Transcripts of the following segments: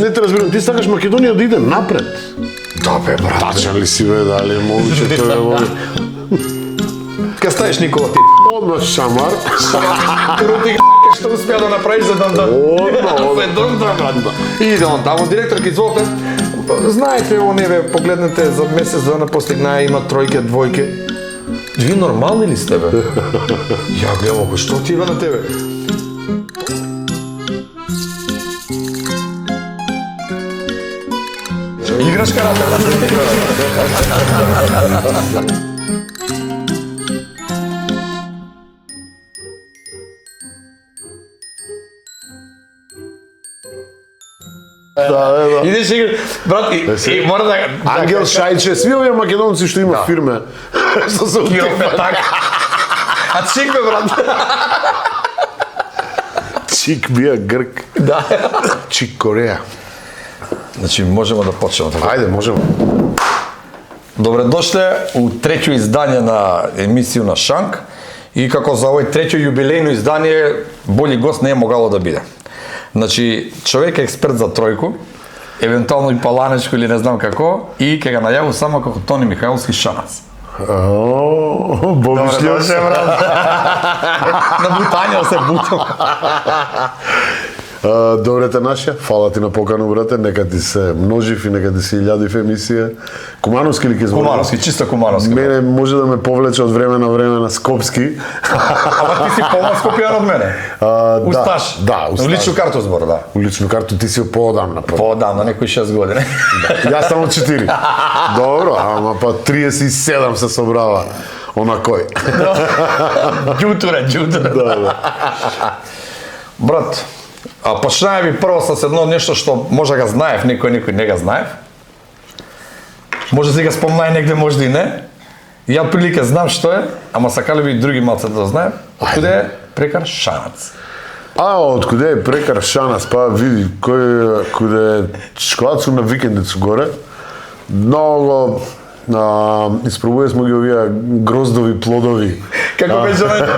Не те разбирам, ти сакаш Македонија да иде напред. Да бе, брат. Тачен ли си бе, дали е могуче тој да води? Ка ставиш Никола ти? Одмah шамар. Крути што успеа да направиш за да иде он таму директор ки зволте. Знаете, он еве погледнете за месец дана постигнаа има тројке, двојке. Ви нормални ли сте бе? Ја гледам, што ти има на тебе? Играш карате? Идеш игра, брат, и мора да... Ангел Шајче, сви овие македонци што има фирме, што се утепат. А Чик бе, брат. Чик бија Грк. Да. Чик Кореја. Значи, можеме да почнеме така. Ајде, можеме. Добре дошле у треќо издание на емисију на Шанк и како за овој треќо јубилејно издание бољи гост не е могало да биде. Значи, човек е експерт за тројку, евентуално и паланечко или не знам како, и ќе го најаву само како Тони Михајловски Шанац. Бобишлјо. На бутање се бутам. Добре те Наша, фала ти на покану, брате, нека ти се множив и нека ти се илјадив емисија. Кумановски ли ке зборам? Кумановски, чисто Кумановски. Мене може да ме повлече од време на Скопски. Ама ти си по-скопијан од мене. Усташ. Да, усташ. У личну карту збор, да. У личну карту ти си поодамна. Поодамна, некои 6 години. Јас само 4. Добро, ама па 37 се собрава. Она кој? Ѓутуре. Да. Брат, а почнаа ви прво со едно нешто што може да го знаев, некој не го знаев. Може да си го спомнај негде, може и не. Ја прилика знам што е, ама сакале би и други малце да знаев. Откуде е Прекар Шанац? Откуде е Прекар Шанац? Па види, куде школацу на викендицу горе. Многу испробували смо ги овие гроздови плодови. Како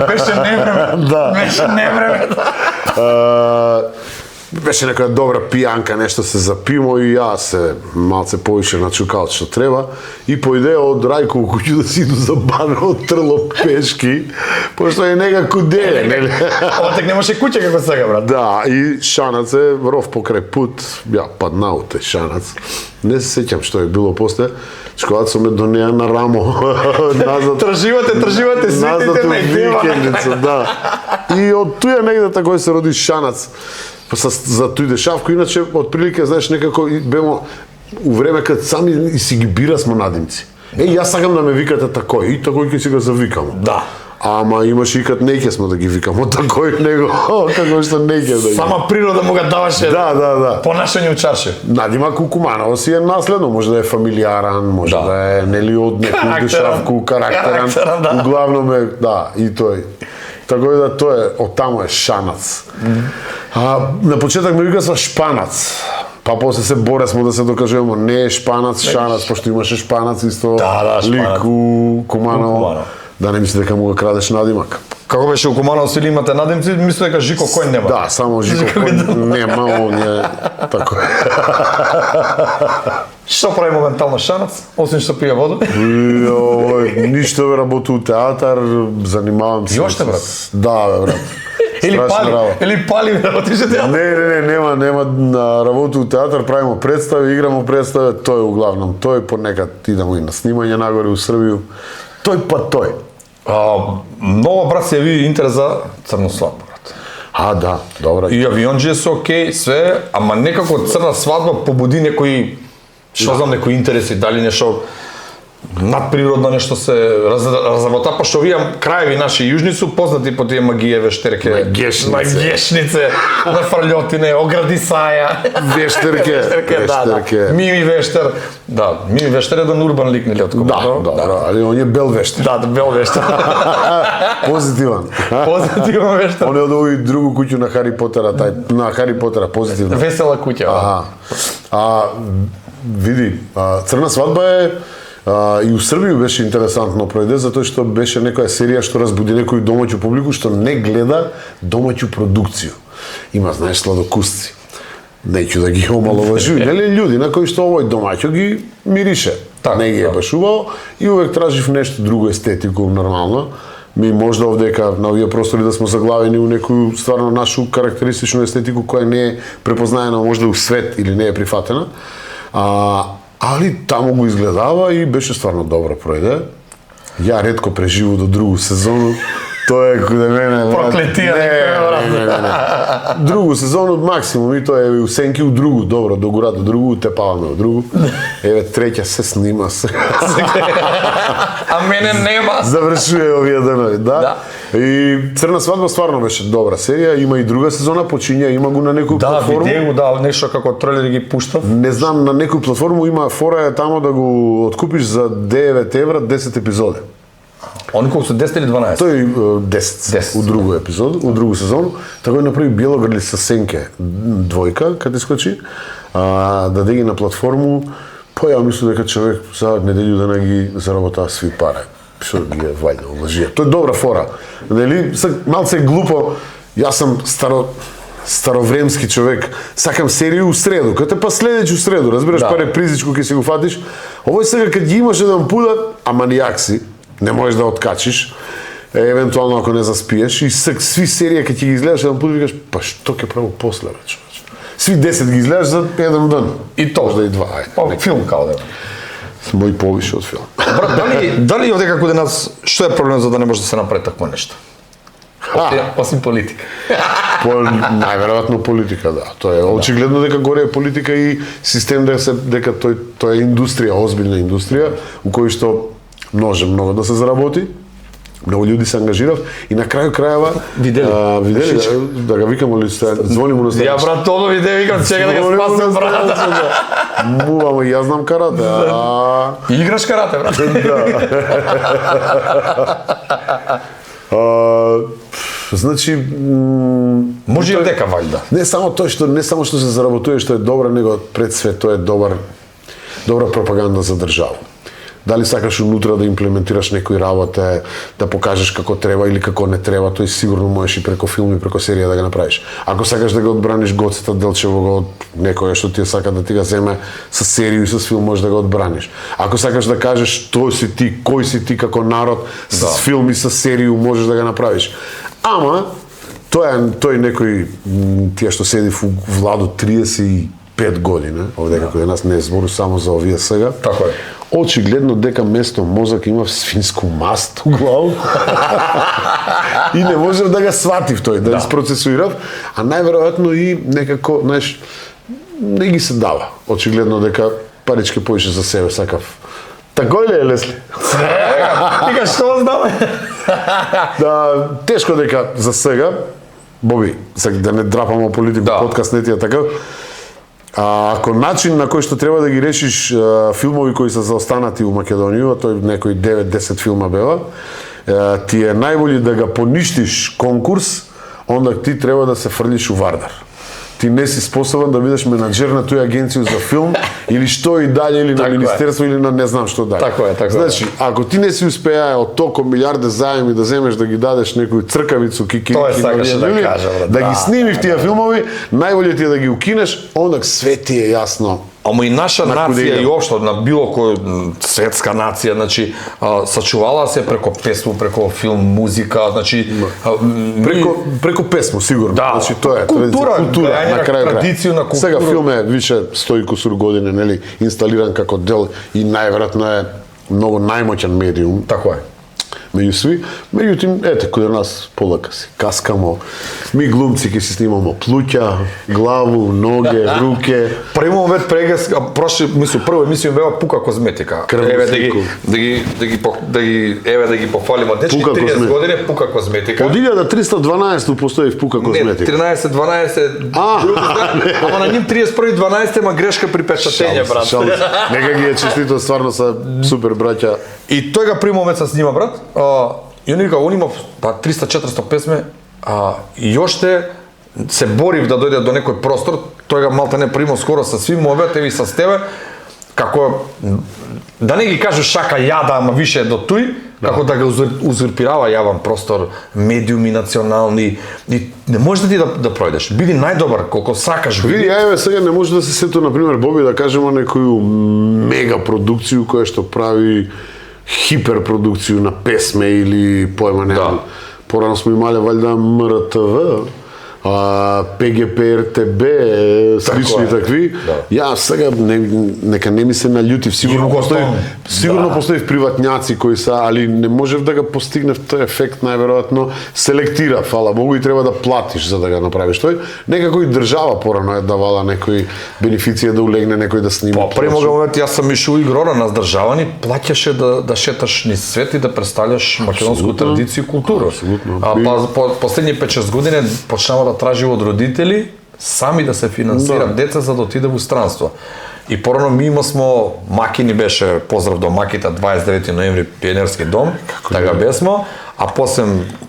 беше невреме. Да. Беше невреме. Беше некоја добра пијанка, нешто се запимо и јас се малце повише начукал што треба и по идеја од Рајко у куќу да си иду за бана од Трло пешки, пошто е некако деле, нели? Ова тек немаше куќа како сега, брат. Да, и Шанац е ров покрај пут, ја паднал тој Шанац. Не се сеќам што е било после, школата ме донеа на рамо. Назад. Трживате, светите ме викендица, да. И од туја негде такој се роди Шанац. За тој дешавко, иначе, од прилика, знаеш, некако бемо у време кад сами и си ги бирасмо надимци. Јас сакам да ме викате такој, и такој ќе си го завикамо. Да. Ама имаше и кад неќе смо да ги викамо такој него, како што неќе да ги. Сама природа му ga даваше. Да. Понашање у чарше. Надимак у Куманово си е наследно, може да е фамилијаран, може да е нели од некој дешавку, карактеран. Углавном е, да, и тој. Така да тоа е, од таму е Шанац. На почеток ме викасва Шпанац. Па после се боресмо да се докажуваме, не е Шпанац, Шанац, пошто имаше Шпанац исто лик у Куманово. Да не мисли дека му го крадеш надимак. Како беше у Куманово си ли имате надимци, мисли дека Жико кој нема? Да, само Жико кој нема, он е тако. Што прави моментално Шанац, освен што пие вода? Ништо бе, работу у театар, занимавам се. И оште, брат? Да, бе, брат. Или пали работише театар? Не, нема работу у театар, правимо представи, играмо представи, тој углавном, тој понекад идемо и на снимање нагоре у Србију. Тој па тој. Многу брат се види интерес за Црна свадба, брат. Да, добра. И авионџи се окей, све, ама некако Црна свадба побуди некои, што знам, некои интереси, дали нешто надприродно нешто се разработа, пошто овие краеви наши јужни су познати по тие магија, вештерке, магешнице, нефрлјотине, огради саја, вештерке, Мими Вештер. Да, Мими Вештер е еден урбан лик, нели, од Куманово? Да, али он е бел вештер. Да, бел вештер. Позитиван. Позитиван вештер. Он е од овој другу куќу на Хари Потера, на Хари Потера, позитивно. Весела куќа. Види, Црна свадба е и у Србија беше интересантно пројде, затоа што беше некоја серија што разбуди некој домаќу публику што не гледа домаќу продукцiju. Има, знаеш, сладокусци. неќу да ги омаловажуј, нели луѓе на кои што овој домаќо ги мирише. Не ги е баш убаво и увек тражив нешто друго естетико нормално. Ми можда овдека на овие простори да сме заглавени у некоju стварно нашу карактеристичну естетику која не е препознаена можда у свет или не е прифатена. Али таму го изгледава и беше стварно добро пројде. Ја ретко преживу до другу сезону. Тоа е каде мене... Проклетија. Не. Другу сезону максимум и тоа е у сенки у другу, добро, догура до другу, тепаваме у другу. Еве треќа се снима се. А мене нема. Завршува овие денови, да. И Црна свадба стварно беше добра серија, има и друга сезона, почиња, има го на некој платформа. Да, видео, да, нешто како трейлери ги пуштав. Не знам, на некој платформа има фора е тамо да го откупиш за 9 евра 10 епизоди. Они колку се 10 или 12? Тој 10 у другу епизод, у другу сезону. Така направи Белоград со Сенке двојка, каде скочи, даде ги на платформу. Ја мислам дека човек за неделју дена ги заработава сви пари. Што ги е вајда лажија. Тоа е добра фора. Нели, малце глупо. Јас сум старовремски човек. Сакам серија у среду. Каде па следеќу среду, разбираш, па репризичко ќе си го фатиш. Овој сега кај ги имаш еден пуда, а манијак си, не можеш да откачиш. Евентуално ако не заспиеш и сви серија кај ќе ги изгледаш еден пут викаш, па што ќе правам после вече? Сви 10 ги изгледаш за еден ден. И тоа. Можда и два, ајде. Филм као да. Мој повише од филм. Брат, дали овдека каде нас што е проблем за да не може да се направи такво нешто? Осим политика. Најверојатно политика, да. Тоа е очигледно дека горе е политика и систем дека тоа е индустрија, озбилна индустрија у кој што може много да се заработи. Многу луѓе се ангажирав и на крају крајава видели да го викам ли звони му на стајачи. Ја брат тоа видео викам чека да го спасам брат. Мува, и јас знам карате. Играш карате брат. Значи може и дека вајда. Не само што се заработува што е добро, него пред све тоа е добра пропаганда за држава. Дали сакаш унутра да имплементираш некои работа, да покажеш како треба или како не треба, тој сигурно можеш и преко филм и преко серија да го направиш. Ако сакаш да го одбраниш Гоцета Делчевого од некоја што ти сака да ти го земе со серија и со филм, можеш да го одбраниш. Ако сакаш да кажеш тој си ти, кој си ти како народ, со филм и со серија можеш да го направиш. Ама тој некој тие што седи во владу 35 години, овдека кој нас не збору само за овие сега. Така е. Очигледно дека место мозок има свинску маст у главу. И не можев да го сватив тој, да isprocesуирав, а најверојатно и некако, знаеш, не ги се дава. Очигледно дека парички поише за себе сакав. Тако ли е, Лесли? Тика што знаме? Да, тешко дека за сега, Боби, сега да не драпамо политику, подкаст не ти е такав. Ако начин на кој што треба да ги решиш филмови кои се заостанати у Македонија, тој некои 9-10 филма бева, ти е најбољи да го поништиш конкурс, онда ти треба да се фрлиш у Вардар. Ти не си способен да бидеш менаџер на тој агенција за филм или што и дале, или на министерство, или на не знам што дале. Така е. Значи, ако ти не си успеа од толку милиарди заеми да земеш да ги дадеш некој цркавицу кикирики, да ги снимиш тие филмови, најбоље ти е да ги укинеш, онда све ти е јасно. Ама и наша нација и општо на било кој светска нација, значи сачувала се преко песмо, преко филм, музика, значи преко песмо сигурно. Да, значи тоа е култура на крај традиција на култура. Сега филм е више 100 и кусур години, нели, инсталиран како дел и најверојатно е многу најмоќен медиум. Така е. Меѓу сви, меѓутим, ете, кој нас полака си каскамо, ми глумци ќе си снимамо плуќа, главу, ноге, руке. Прво вет прегас, прва емисија беа Пука козметика. Еве да ги пофалиме дечки 30 години Пука козметика. Од 1312 постои Пука козметика. 13-12 ама на нив 31-12 ма грешка при печатење, брат. Нека ги е честито, стварно се супер браќа. И тој га примовец се снима, брат. И он вика, он има 300-400 песме, и уште се борив да дојде до некој простор, тој га малта не примал скоро со сви мовете и со тебе, како да не ги кажу шака јада, ама више до тој, како да го узурпирава јавен простор, медиуми национални, и не можеш да ти да пројдеш. Биди најдобар колку сакаш. Види, еве сега не може да се сету на пример Боби да кажемо некоju мега продукцију која што прави хиперпродукцију на песме или поема немам. Порано сме имале валјда МРТВ, ПГП, РТБ, слични такви. Ја сега нека не ми се наљутив, сигурно постои приватњаци кои се, али не можев да го постигнев тој ефект, најверојатно селектира, фала Богу, и треба да платиш за да го направиш тој. Некако и држава порано е давала некои бенефиција да улегне некој да снима. Примога момент јас сум ишол игрора на држава, ни плаќаше да шеташ низ свет и да представляш македонску традиција и култура. Последни 5-6 години почнава да тражи од родители сами да се финансират деца за да отиде во странство. И порано ми имасмо Макини беше поздрав до Маките 29 ноември пионерски дом, така бесмо, а после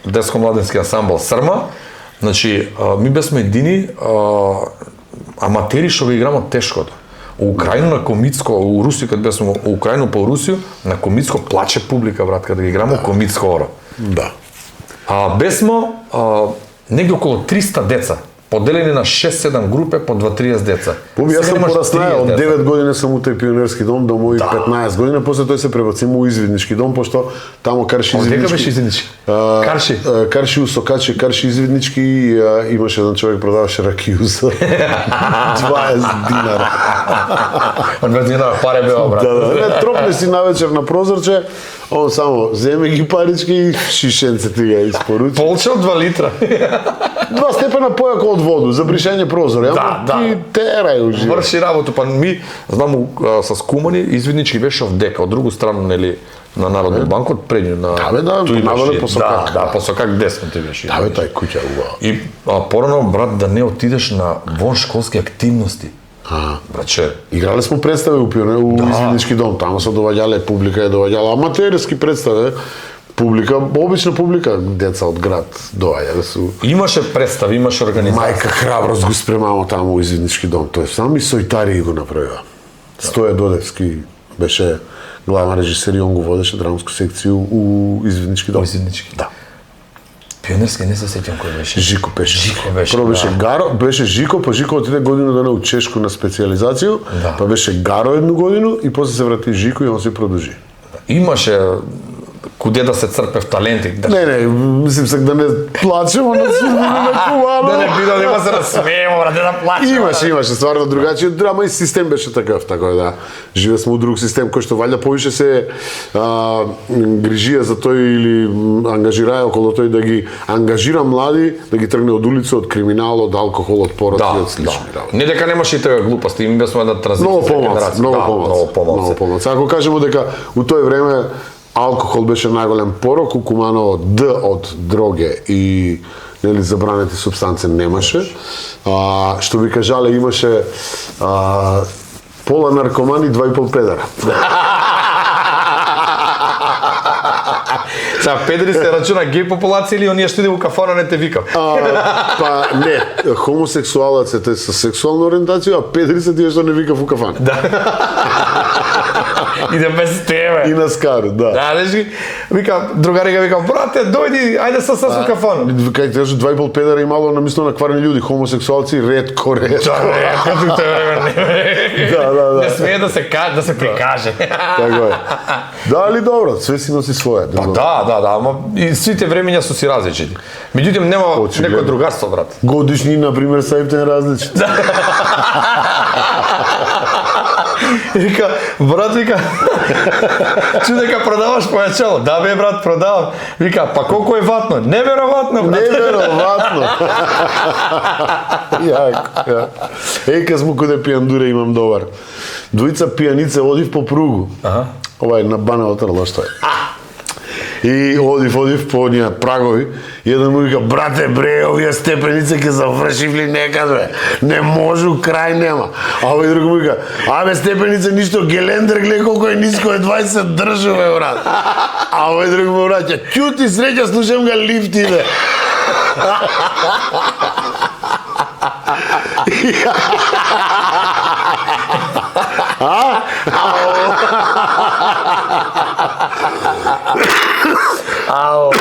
детско-младенски ансамбл Срма. Значи ми бесме едини аматери што го играмо тешкото. У Украину на Комицко, у Русија кога бесме у Украину по Русија, на Комицко плаче публика брат кога да ги играмо Комицко ора. Да. Бесмо негде околу 300 деца, поделени на 6-7 групи по 2-30 деца. Јас сум пораснаел, од 9 години сум у тој пионерски дом до мои 15 години, после тој се пребацимо у извиднички дом, пошто тамо Карши извиднички. Дека беше извиднички? Карши? Карши у Сокаче, Карши извиднички, имаше еден човек продаваше ракију за 20 динара. Од 20 динара паре беа, брат. Да, тропне си навечер на прозорче, он само земе ги парички и шишенце ти ги испоручи. Полче од 2 литра. 2 степена појако од воду за бришење прозори. Ти терај ужива. Врши работа, па ми знам с Кумани извиднички беше од дека, од другу страна нели на Народниот банк од предњу на навале по Сокак. Да, по Сокак десно ти беше. Да, бе, тај куќа убава. И порано брат да не отидеш на воншколски активности. Браче, играле сме представи у извиднички дом, таму се доваѓале публика, аматерски представи. Публика, обична публика, деца од град доаѓа да су. Имаше представи, имаше организација. Мајка храброст го спремамо таму у извиднички дом. Тој сами Сојтари го направила. Стоја Додевски беше главен режисер и он го водеше драмску секција у извиднички дом. Извиднички. Да. Пионерски не се сеќам кој беше. Жико беше. Жико беше. Прво беше Гаро, беше Жико, па Жико отиде годину дана у Чешко на специјализација, па беше Гаро едну годину и после се врати Жико и он се продолжи. Имаше куде да се црпев таленти. Не, мислим се да не плачемо на судбина на Кувано. Да не бидам, нема се насмеемо, брате, да плачемо. Имаше стварно другачиот драма и систем беше таков, така да. Живе сме у друг систем кој што валја повише се грижија за тој или ангажираја околу тој да ги ангажира млади, да ги тргне од улица, од криминал, од алкохол, од пород и од слични работи. Не дека немаше и тога глупости, ми бесме една транзиција генерација. Многу помалку. Ако кажемо дека у тој време алкохол беше најголем порок, у Куманово Д од дроге и нели забранети супстанци немаше. Што би кажале имаше пола наркомани, 2,5 педара. Сега, педери се рачуна геј популација или оние што иде во кафана не те викам? Па не, хомосексуалеците со сексуална ориентација, а педери се тие што не викав у кафана. Да. Иде без тебе. И на скару, да. Да, знаеш, вика, другари вика, брате, дојди, ајде со кафана. Кај те 2,5 педара имало намисло на кварни луѓе, хомосексуалци ретко. Да, не смее да се прикаже. Така е. Да, ли добро, све си носи своје. Па да, ама и сите времења се си различити. Меѓутоа нема некој другарство, брат. Годишни, например, сајптен различни. Вика, брат, вика, чу дека продаваш појачало. Да, бе, брат, продавам. Вика, па колку е ватно? Неверојатно, брат. Неверојатно. Јако. Кога смо каде пијандуре имам добар. Двојца пијанице одив по пругу. Ова е на Банево Трло, што е. И одив по оние прагови, и еден му вика, брате, бре, овие степенице ќе завршивли некаде, не можу, крај нема. А овој друг му вика, абе, степенице ништо, гелендер, гледа колко е ниско, е 20 држуве, брат. А овој друг му враќа, ќути, среќа, слушам га, лифт иде. Ау.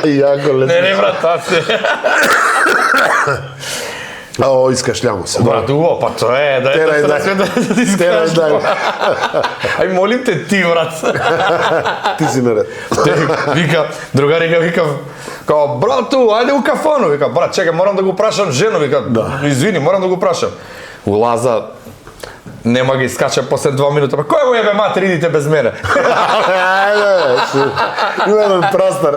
Јако лесно. Не, брат, тоа се. Искашљамо се. Брат, уво, па тоа е, да Терај, ето да. се да ти Терај, искаш. да. Ај, молим те ти, брат. Ти си наред. Вика, другарика, вика, као, брату, ајде у кафану. Вика, брат, чекай, морам да го прашам жено. Вика, извини, морам да го прашам. Улаза, нема ги искача после 2 минута. Па кој му ебе матер, идите без мене. Има еден прастар.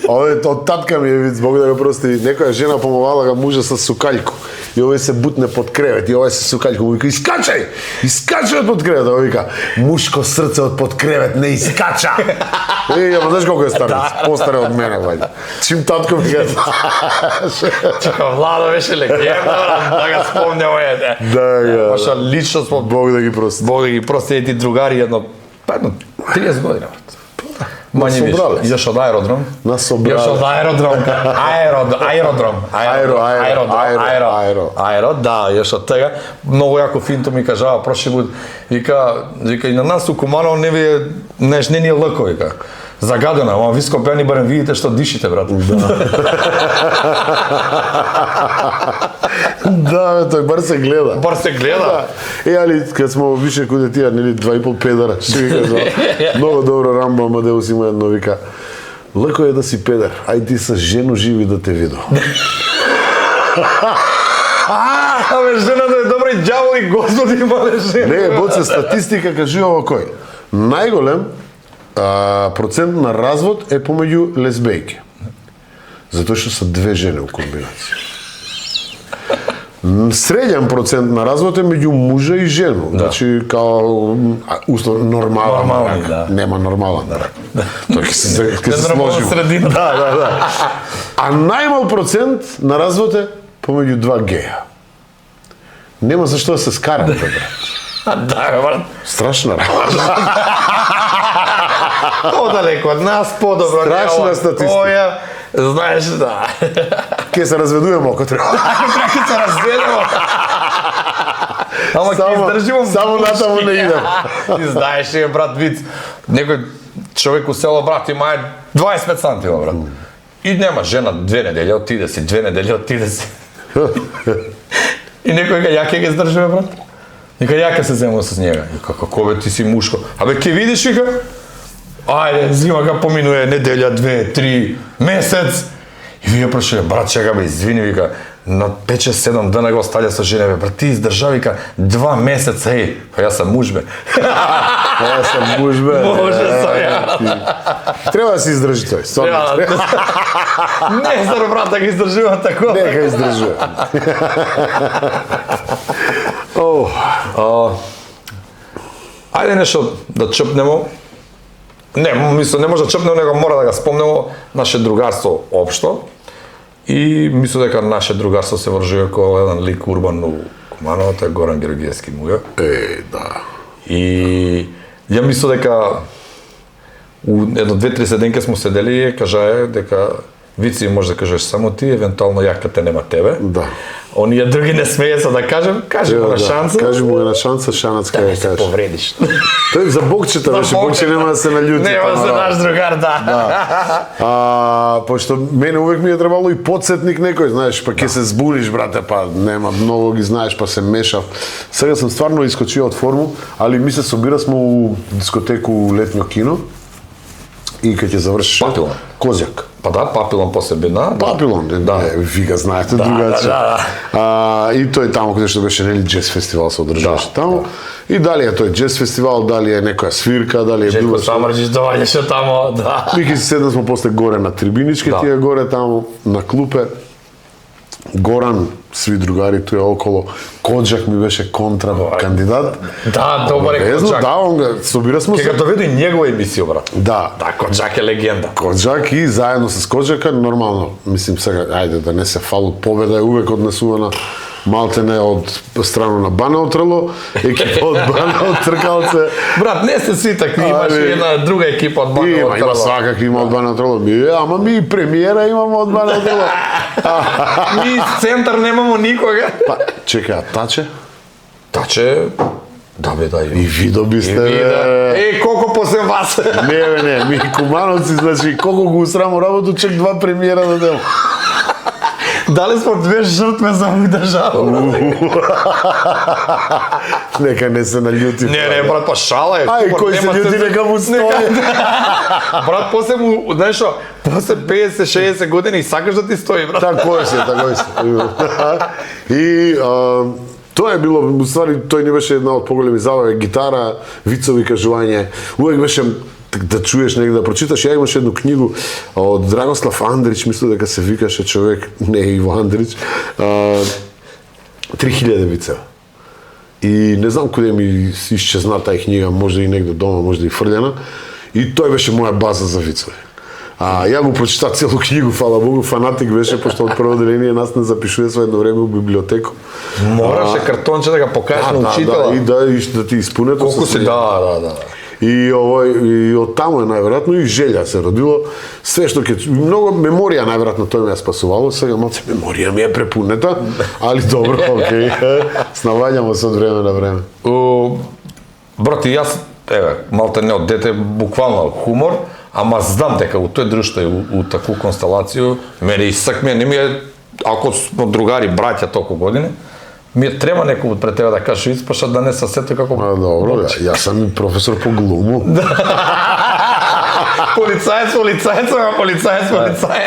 Овој од татка ми е виц, Бог да го прости. Некоја жена помовала га мужа со сукаљку. И овој се бутне под кревет и овој се сукаљку му вика искачај! Искачај од под кревет. Овој вика мушко срце од под кревет не искача. Ама знаеш колку е старец? Постаре од мене вајде. Чим татко ми га Чека, Владо беше легенда, брат, да ga спомнемо е. Да, Баша лично спомнемо. Бог да ги прости. Бог да ги прости ети другари едно 30 година, брат. Мање виш. собрале. Још од аеродром. Нас собрале. Још од аеродром. Аеро, да, још од тега. Многу јако финто ми кажава прошли пат. Вика и на нас у Куманово не ви не ни е лако, вика. Загадено, ама ви Скопјани барем видите што дишите, брат. Да, тој бар се гледа. Бар се гледа. Али кад смо више куде тие, нели 2,5 педера, што ви кажа. Многу добро Рамбо Амадеус има едно вика. Лако е да си педер, ај ти со жену живи да те видо. Абе, жената е добра и ѓавол и Господи мале жена. Не, боце статистика кажува кој. Најголем процент на развод е помеѓу лесбејки. Затоа што се две жени у комбинација. Среден процент на развод е меѓу мужа и жену. Значи, као услов нормален брак. да. Нема нормален брак. Тоа ќе се Ненормална сложиме. средина. Да. А најмал процент на развод е помеѓу два геја. Нема зашто да се скараме, брат. Да, брат. Страшна работа. Подалеку од нас, подобро. Страшна статистика. Која, знаеш, да. Ке се разведуваме ако треба. Треба ќе се разведемо. Ама ќе издржимо. Само натаму не идем. Ти знаеш, е, брат, виц. Некој човек у село, брат, има 25 сантима, брат. И нема жена 2 недели, отиде си, 2 недели, отиде си. И некој га, ја ќе ги издржиме, брат? Нека ја ќе се земува с njega. И како бе, ти си мушко. Абе, ќе видиш, вика, ајде, зима га поминуе неделја, 2, 3, месец. И вие прашале, брат, чека бе, извини, вика, на 5-7 дена го оставја со жене, бе, брат, ти издржа, вика, 2 месеца, еј, па јас сам муж, бе. Јас сам муж, бе. Може сам ја. Треба да се издржи тој, стварно. Не, зар, брат, да ги издржува тако. Нека издржува. Ајде нешто да чепнемо. Не, мислам, не може да чепнемо, него мора да го спомнемо наше другарство општо. И мислам дека наше другарство се вржува како еден лик урбан у Куманово, тоа е Горан Георгиевски муѓа. Да. И ја мислам дека у едно 2-3 седенке смо седели и кажае дека Вици може да кажеш само ти, евентуално ја кај те нема тебе. Да. Оние други не смеја се да кажем, кажи му на шанса. Кажи му на шанса, шанац кај Да се кажеш. повредиш. Тој за бокчета беше, бокче нема да се наљути. Нема да се наш другар, да. Пошто мене увек ми е требало и подсетник некој, знаеш, па ќе се збуниш, брате, па нема, многу ги знаеш, па се мешав. Сега сам стварно искочио од форму, али ми се собира смо у дискотеку Летно кино и кога ќе завршиш Папилон. Козјак. Па да, Папилон после бина. Папилон, Да. ви ga знаете другаче. Да. И тој таму каде што беше нели џез фестивал се одржуваше таму. И дали е тој џез фестивал, дали е некоја свирка, дали е Желко било што. Самарџич доаѓаше тамо, да. Мики се седна смо после горе на трибиничке, Да. тие горе таму на клупе. Горан, сви другари тој около. Коджак ми беше контра кандидат. Да, добар е Безно, Коджак. да, он га собира смо Ке се. го доведу и негова емисија, брат. Да, Да, Коджак е легенда. Коджак и заедно с Коджака, нормално, мислим сега, ајде да не се фалу, победа е увек однесувана малтене од страна на Бана Отрело, екипа од Бана од Тркалце. Брат, не се сви такви, имаше Ами, една друга екипа од Бана Има Отрело. свакакви има од Бана Отрело. Ама ми и премиера имамо од Бана Отрело. Ми из центар немамо никога. Па, чекај, Таче? Таче, да бе, да, И видо би сте, колко после вас? Не, ми кумановци, значи, колко го усрамо работу, чак 2 премиера на дел. Дали смо 2 жртве за овој држава? Нека не се налјути. Не, брат, па шала е. Ај, кој се љути, нека му стои. Брат, после му, знаеш шо, после 50-60 години и сакаш да ти стои, брат. Тако е. И тоа е било, уствари, тој не беше една од поголеми забави, гитара, вицови, кажување. Увек беше да чуеш негде, да прочиташ. Ја имаш едну книгу од Драгослав Андрич, мислам дека се викаше човек, не Иво Андрич, 3000 вицева. И не знам куде ми исчезна тај книга, може и негде дома, може и фрлена. И тој беше моја база за вицови. Ја го прочита целу книгу, фала Богу, фанатик беше, пошто од прво деление нас не запишува со едно време у библиотеку. Мораше картонче да го покажеш на учитела. И да ти испунето. Колку си, да. И од таму е најверојатно и желја се родило. Све што ќе многу меморија најверојатно тој ме ја спасувало. Сега малце меморија ми е препунета, али добро, окей. Снаваѓамо се од време на време. Брат, и јас, малте не од дете, буквално хумор, ама знам дека у тој друштво и у такvu констелацiju, мене исак не ми е, ако смо другари, браќа толку години, ми е треба некој пред тебе да каже испаша да не се сети како... Добро, јас сум професор по глуму. Полицаец.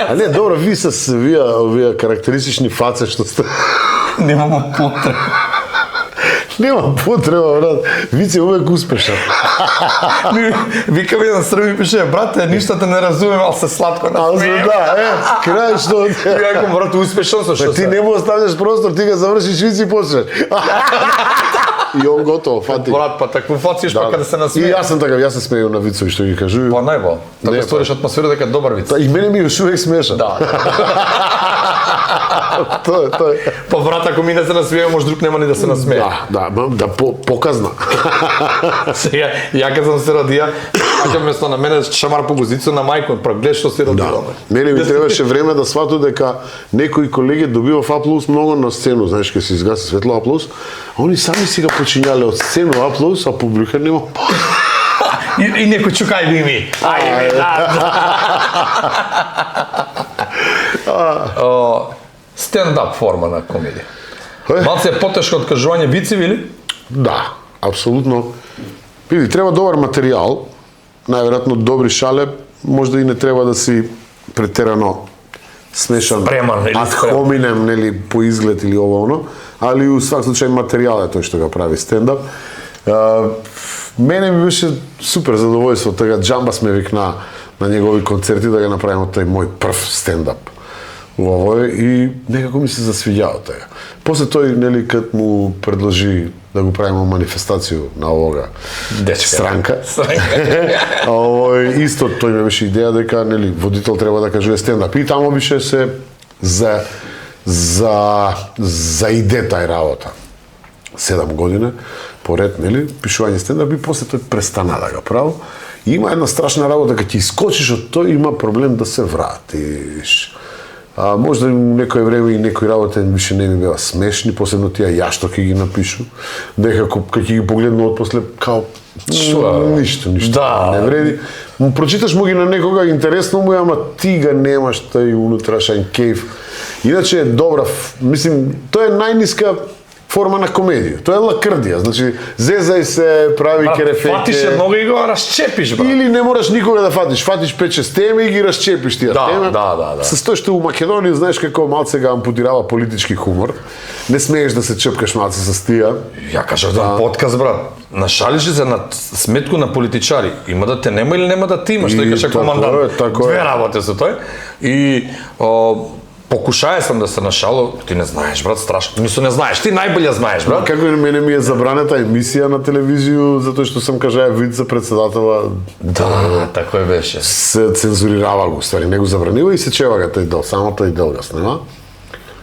А не, добро, ви се овие карактеристични фаци што сте. Немам потреба. Нема потреба, брат. Вици увек успешен. Вика ми на срми пише, брате, ништо те не разумем, ал се сладко насмеем. Да, крај што... Јако, брат, успешен со што се. Ти не му оставljаш простор, ти ga завршиш вици и почнеш. И он готово, фати. Брат, па такво фациеш, па каде се насмееш. И јас сум такав, јас се смеju на вицови што ги кажувам. Па најбо. Така створиш атмосфера дека е добар виц. И мене ми уште увек смеша. Да. Тој. Па брат, ако ми не се насмееме, може друг нема ни да се насмее. Да, показна. Сега, ја кога сам се родија, ајде место на мене шамар по гузицу на мајко, па гледаш што се родила. Мене ми требаше време да свату дека некои колеги добива А+ многу на сцену, знаеш, кога се изгаси светло А+, а они сами си го почињале од сцену А+, а публика нема. И некој чукај би ми. Стендап форма на комедија. Малце е потешко од кажување вицеви или? Да, апсолутно. Види, треба добар материјал, најверојатно добри шале, можда и не треба да си претерано смешан, спреман или ad hominem, нели, по изглед или оно, али у свак случај материјал е тој што го прави стендап. Мене ми беше супер задоволство, така Джамба сме викна на негови концерти да го направиме тој мој прв стендап у овој и некако ми се засвиѓало тоа. После тој, нели, кад му предложи да го правиме манифестацију на овога странка. Исто тој ми беше идеја дека, нели, водител треба да кажува стендап. И тамо беше се за иде тај работа. 7 години поред, нели, пишување стендап и после тој престана да го прави. Има една страшна работа, кога ќе искочиш од тој, има проблем да се вратиш. Можда некој време и некои работи више не ми беа смешни, посебно тие ја што ќе ги напишу, некако кога ќе ги погледну отпосле као ништо, да. Не вреди. Му прочиташ му ги на некога, интересно му е, ама ти га немаш тај унутрашен кејф. Иначе е добра, мислим, тоа е најниска форма на комедија. Тоа е лакрдија, значи зезај се, прави керефеќе. Фатиш едного и го расчепиш, брат. Или не мораш никога да фатиш, фатиш 5-6 теми и ги расчепиш тие теми. Да. Се стои што у Македонија, знаеш како малце га ампутирава политички хумор. Не смееш да се чепкаш малце со тие. Ја кажав да подкаст, брат. Нашалиш се на сметку на политичари. Има да те нема или нема да ти имаш, тој каже командант. Две работи со тој. И покушаја сам да се нашало, ти не знаеш, брат, страшно. Мисло не знаеш, ти најбоље знаеш, брат. Како мене ми е забранета емисија на телевизију затоа што сам кажаа вид за председатела. Да, така беше. Се цензурирава го, ствари, не го забранива и се чева га тој дел, само тој дел га снема.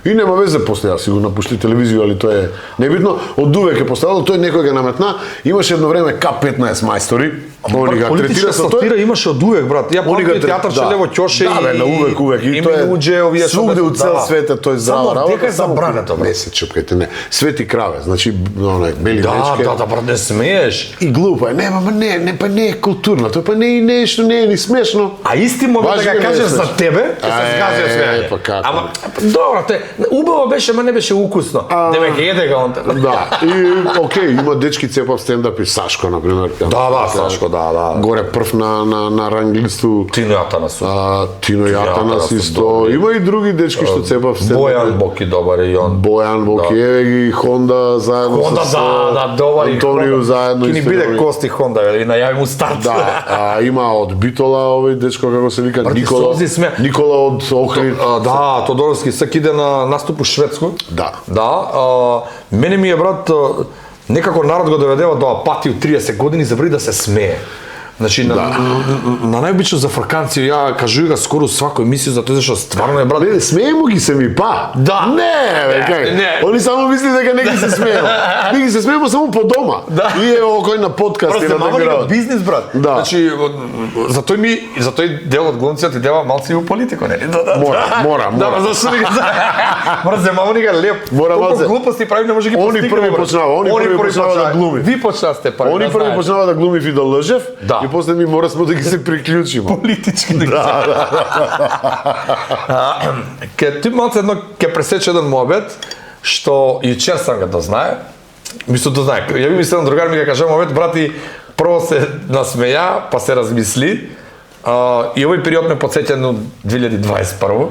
И нема везе после ја си го напушти телевизија, али тоа е небитно. Од увек е поставало, тој некој га наметна. Имаше едно време К15 мајстори. Они га политичка третира сатира имаше од увек, брат. Ја помнам театарче Лево Ќоше да, бе, на увек и Емин Уџе, овие свугде у цел свет тој здрава работа. Само дека е забрането, брат. Не се чупкајте, не. Свети краве, значи онај бели Да, дечке. брат, не смееш. И глупо е, не е културно, тоа па не е нешто, не е ни смешно. А исти момент да Важи ga не е кажеш смешно. за тебе, ќе се згази освеање. па како? Ама добро, убаво беше, ма не беше укусно. Демек еде га он. Да, и окей, има дечки цепав стендап и Сашко на пример. Да, Сашко, да. Горе прв на ранглисту. Тино Јатанас. Тино Јатанас исто. Има и други дечки што цепав стендап. Бојан Боки добар и он. Бојан Боки, еве ги Хонда заедно Хонда, да, добар и Антонио заедно. Ки ни исто биде има. Кости Хонда, и најави му старт. Да, има од Битола овој дечко како се вика Никола од Охрид. Да, Тодоровски сак иде на наступ у Шведско. Да. Да, мене ми е брат некако народ го доведева до апатија 30 години забрави да се смее. Значи на најобично за фрканци ја кажуга скоро свако емисија за тоа зашто стварно е брат. Не, смеемо ги се ми па. Да. Не, бе, кај. Не. Они само мисли дека не ги се смееме. Ние ги се смееме само по дома. Да. И ево кој на подкаст и на Просто бизнес, брат. Да. Значи затој дел од глумците идева малку и во политика, нели? Мора. Да, зашто ни мора земамо ни га леп. Мора малце. Глупости прави не може ги Они први почнава, они први почнава да глуми. Ви почнавте први. Они први почнава да глуми и да лжев Да. и после ми мора сме да ги се приклучиме. Политички да. Ке ти малце едно ке пресече еден муабет што и чер сам го дознае. Мисло дознае. Ја би мислам другар ми га каже муабет брати прво се насмеја, па се размисли. И овој период ме потсеќа на 2021.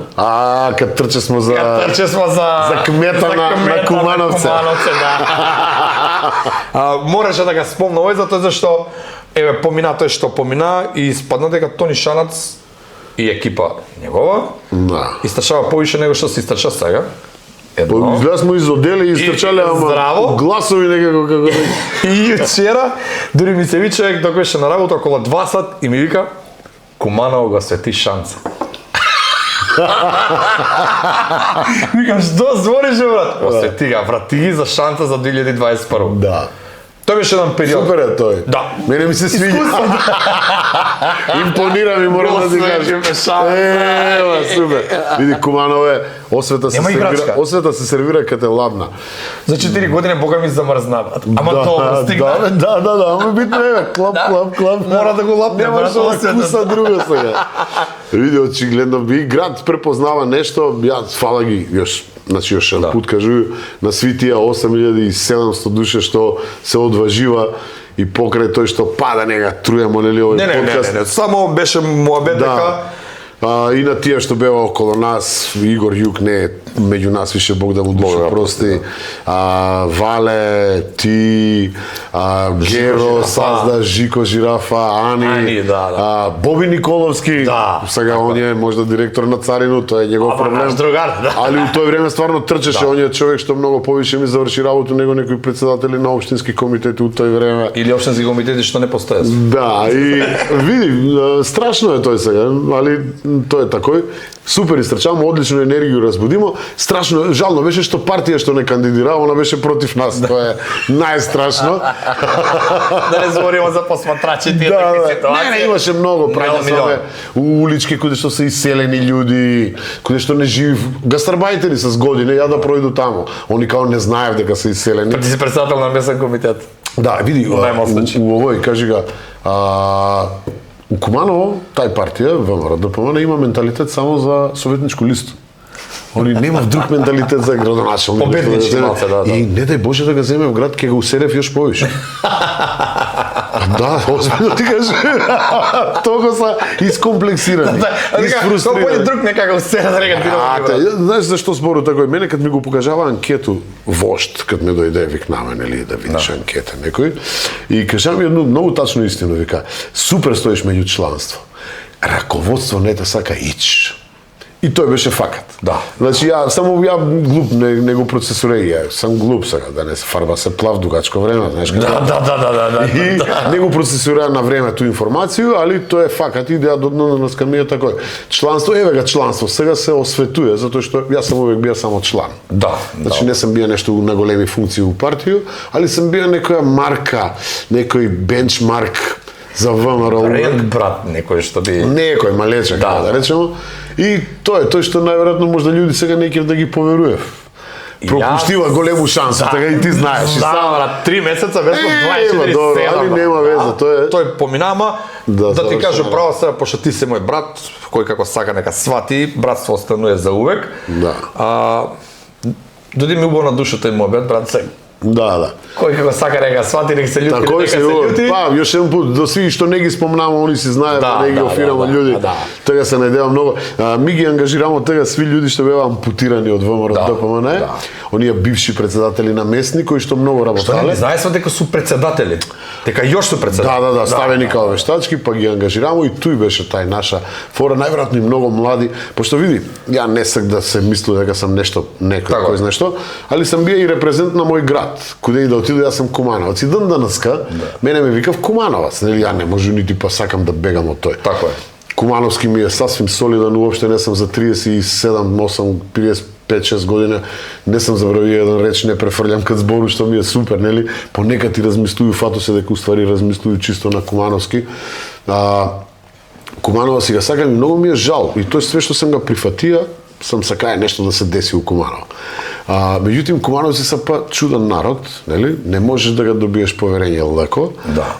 Кад трче смо за кмета на Кумановце. Мораше да го спомна овој затоа зашто еве помина тој што помина и испадна дека Тони Шанац и екипа негова истрчава повише него што се истрча сега. Едно. Изгледа смо изоделе и истрчале, ама гласови некако како И вчера дури ми се ви човек докога беше на работа околу 2 сат и ми вика Куманово го свети шанца. Викам, што збориш, брат? Освети га, врати ги за шанца за 2021. Да. Тој беше еден период. Супер е тој. Да. Мене ми се свиѓа. Импонира ми, морам да ти кажам. Ева, супер. Види, Куманове, освета се сервира каде ладна. За 4 години Бога ми замрзна, брат. Ама тоа стигна. Да, ама битно е, клап. Мора да го лапне, Нема што да куса друго сега. Види, очигледно би град препознава нешто, ја фала ги још. Значи, još jedan put kažu, na svi tija 8700 duše što se odvaživa i pokraj toj što pada njega trujemo, neli ovaj podcast. Не, само беше муабет дека и на тие што беа около нас, Игор Јук не меѓу нас више Бог да му душа прости, Вале, ти, Геро, Сазда, Жико Жирафа, Ани, Боби Николовски, сега он е можда директор на Царину, тоа е негов проблем. Али у тој време стварно трчеше, он е човек што многу повише ми заврши работу него некои председатели на општински комитети у тој време. Или општински комитети што не постојат. Да, и види, страшно е тој сега, али тој е такој, супер истрчавamo, одличну енергiju разбудимо. Страшно, жално беше што партија што не кандидира, она беше против нас. Тоа е најстрашно. Да не збориме за посматрачите и такви ситуации. Не, имаше многу праќа у улички каде што се иселени луѓи, каде што не живи гастарбајтери с години, ја да пројду таму. Они као не знаев дека се иселени. Ти си председател на местен комитет. Да, види, у овој кажи га, у Куманово, тај партија, ВМРО ДПМН, има менталитет само за советничку листу. Они немав друг менталитет за градоначелник. Победнички малце, да. И не дај Боже да го земе в град, ке го усерев још повише. Да, озбилно ти кажи. Толку са искомплексирани, isfrustrirani. Кој друг некако усера да река ти. Знаеш зашто збору такој? Мене кад ми го покажава анкету вошт, кад ме дојде викнаме, нели, да видиш анкета некој, и кажа ми едно многу тачно истина, вика, супер стоиш меѓу чланство. Раководство не те сака ич. И тој беше факат. Да. Значи ја глуп не го процесуреј, ја сам глуп сега, да не се фарба се плав дугачко време, знаеш како. Да. И не го процесуреа на време ту информацију, али тоа е факат, идеја додно на скамија такој. Чланство, еве га чланство, сега се осветуе затоа што јас сам увек бија само члан. Да. Значи не сам бија нешто на големи функции у партију, али сам бија некоја марка, некој бенчмарк за ВМРО. Рент брат, некој што би Некој малече, да речемо. И тој што најверојатно можда луѓе сега не ќе да ги поверуев. Пропуштива голему шанса, така и ти знаеш. Да, брат, 3 месеца без 24 добро, али нема веза, тој поминама, да ти кажу право сега, пошто ти си мој брат, кој како сака нека свати, братство останува за увек. Да. Доди ми убаво на душата и мојот брат сега. Да. Кој како сака нека свати, нека се љути, нека се љути. Па, још еден пут, до сви што не ги спомнamo, они си знаат, не ги офираме луѓе. Тега се најдева многу. Ми ги ангажирамо тега сви луѓе што беа ампутирани од ВМРО ДПМН, оние бивши председатели на местни кои што многу работеле. Што не знаеш дека су председатели? Дека још су председатели. Да, ставени као вештачки, па ги ангажирамо и туј беше тај наша фора, најверојатно и многу млади, пошто види, ја не сак да се мислам дека сам нешто некој кој знае што, али сам бија и репрезент на мој град. Куде и да отиде, јас сум Кумановац. И денеска мене ме викав Кумановац, нели ја не можу нити па сакам да бегам од тој. Така е. Кумановски ми е сасвим солидан, уопште не сум за 37, 8, 55-6 години, не сум забравил еден реч, не префрлям кад збору, што ми е супер, нели? Понекад и размислуju, фато се дека уствари размислуju чисто на Кумановски. Куманова си га сакам и многу ми е жал. И тој све што сам га прифатија, сам сакаја нешто да се деси у Куманово. Меѓутоа, Кумановци се па чуден народ, нели? Не можеш да го добиеш поверење леко.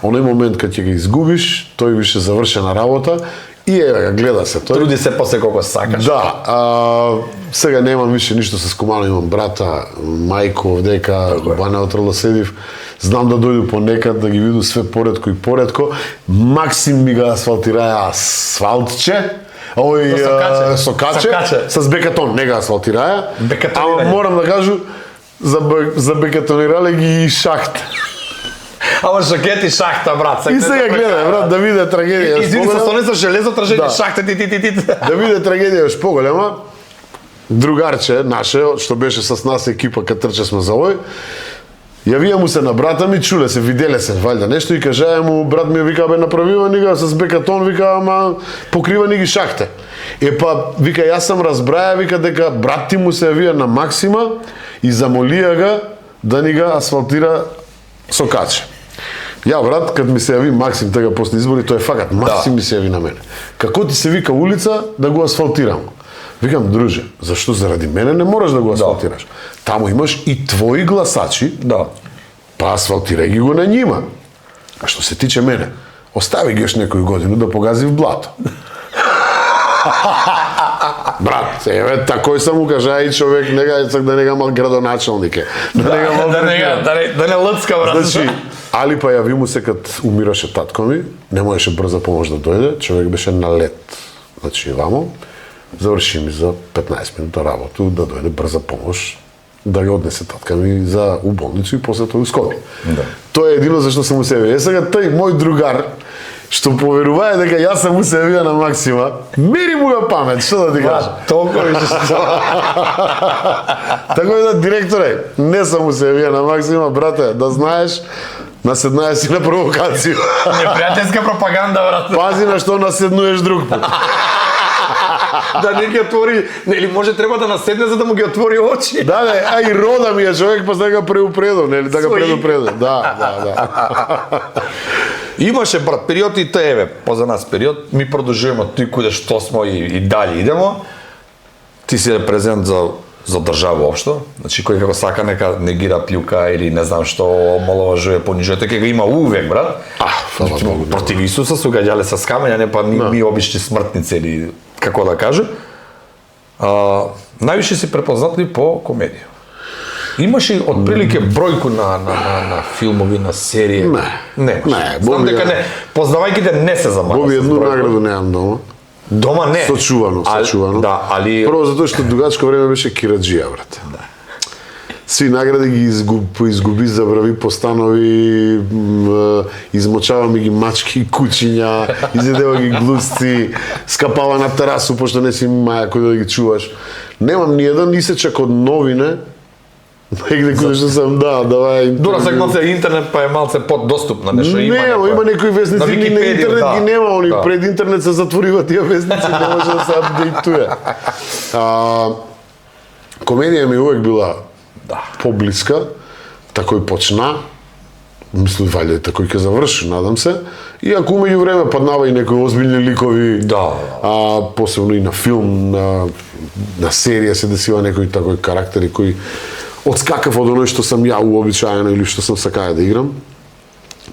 Оној момент кога ќе го изгубиш, тој беше завршена работа и гледа се тој. Труди се после колку сакаш. Да, сега немам више ништо со Куманово, имам брата, мајко овдека, Бана Отрла седив. Знам да дојду понекад да ги виду све поредко и поредко. Максим ми га асфалтираја асфалтче. Сокаче, с бекатон, не га асфалтираја. Ама морам да кажу, за бекатонирале ги и шахта. Ама шакети шахта, брат. И сега гледај, брат, да виде трагедија. Извини, со стоне со железо тражење шахта, Да виде трагедија еш поголема. Другарче наше, што беше с нас екипа кад трчесме за овој, јавија му се на брата ми, чуле се, виделе се, валјда нешто и кажаја му, брат ми вика, бе, направива ни га с бекатон, вика, ама покрива ни ги шахте. Па, вика, јас сам разбраја, вика, дека брат ти му се јавија на Максима и замолија га да ни га асфалтира Сокаче. Ја, брат, кад ми се јави Максим тега после избори, тој е факат, Максим ми се јави на мене. Како ти се вика улица да го асфалтирам? Викам, друже, зашто заради мене не мораш да го асфалтираш? Таму имаш и твои гласачи, па асфалтирај ги го на њима. А што се тиче мене, остави ги еш некој годину да погази в блато. Брат, еве, такој сам му кажа и човек, да не га мал градоначалник Да не лъцка, брат. Значи, али па јави му се кад умираше татко ми, не можеше брза помош да дојде, човек беше на лет. Значи, вамо, заврши ми за 15 минута работу, да дојде брза помош, да го однесе татка ми за у болницу и после тој у Скопје. Тоа е едино зашто сам му се јавија. Сега тој мој другар, што поверуваја дека јас сам му се јавија на Максима, мери му га памет, што да ти кажа? Толку више што. Така да, директоре, не сам му се јавија на Максима, брате, да знаеш, наседнаја си на провокација. Непријателска пропаганда, брат. Пази на што наседнуеш друг пат. Да не ги отвори, нели може треба да наседне за да му ги отвори очи. Да, а и рода ми е човек, па да го преупредо, нели, да го предупреде. Да. Имаше, брат, период и еве, поза нас период, ми продолжуваме тој куде што смо и дали идемо. Ти си репрезент за држава општо, значи кој како сака нека негира плюка или не знам што омаловажува, понижува, дека го има увек, брат. Против Исуса се угаѓале со камења, не па ми обични смртници или како да кажу. Највише си препознатли по комедија. Имаше отприлике бројку на филмови, на серии? Не. Знам дека не. Познавајќи те не се замага. Боби едну награду немам дома. Дома не. Сочувано. Да, али прво затоа што дугачко време беше кираџија, брат. Сви награди ги изгуби, забрави, постанови, измочава ми ги мачки и кучиња, изедева ги глусци, скапава на терасу, пошто не си маја кој да ги чуваш. Немам ни еден исечак од новине, негде кој што сам даваја интервју. Дура сега малце интернет па е малце поддоступна нешто има. Не, има некои весници на интернет ги нема, они пред интернет се затворива тие весници, не може да се апдейтуе. Комедија ми увек била поблиска, тако и почна. мислам, валјда кој ќе заврши, надам се. И ако умеѓу време паднава и некои озбилни ликови, посебно и на филм, на серија се десива некои такои карактери кои одскакав од оној што сам ја уобичаено или што сам сакаја да играм.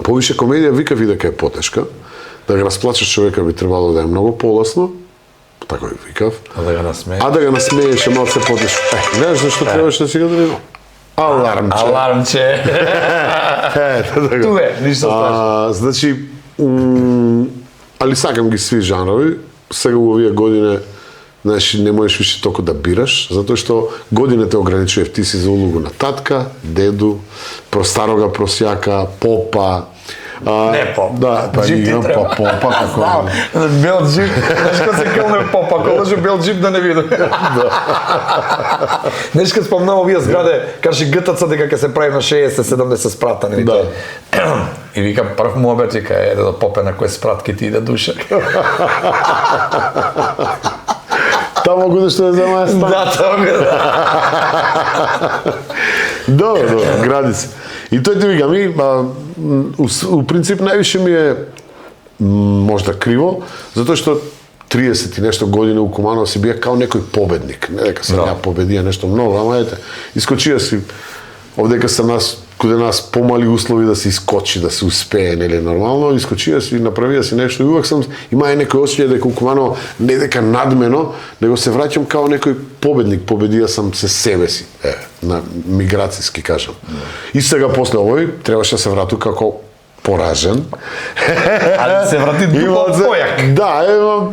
Повише комедија викав и дека е потешка, да го расплачеш човека би требало да е многу полесно, така викав. А да го насмееш? А да го насмееш е малце потешко. Знаеш зашто требаше да си го дадем? Алармче. Алармче. Ту е, ништо страшно. Значи, али сакам ги сви жанрови. Сега у овие години, знаеш, не можеш више толку да бираш, затоа што годините ограничував. Ти си за улогу на татка, деду, старога просјака, попа. Не поп. Да, па играм попа, како... Бел джип, знаеш кога се кълне попа, кога лъжу бел джип да не видам. Знаеш кога спомнам овие зграде, кажи гътаца дека ќе се прави на 60-70 спрата, нели тој? И вика, прв му обет, вика, еде да попе на кој спрат ке ти иде душа. Тамо годе што е за моја стан. Да, тамо годе. Добро, гради се. И тој ти вика, у принцип највише ми е можда криво, затоа што 30 и нешто години у Куманово си бија као некој победник. Не дека сам ја победија нешто многу, ама ете, искочија си овдека се каде нас помали услови да се искочи, да се успее, нели нормално, искочија си, направија си нешто и увек сам имаа некој осеќај дека у Куманово не дека надмено, него се враќам као некој победник, победија сам се себе си, на миграцијски кажам. И сега после овој требаше да се врату како поражен. Ali se vrati duplo појак. Да,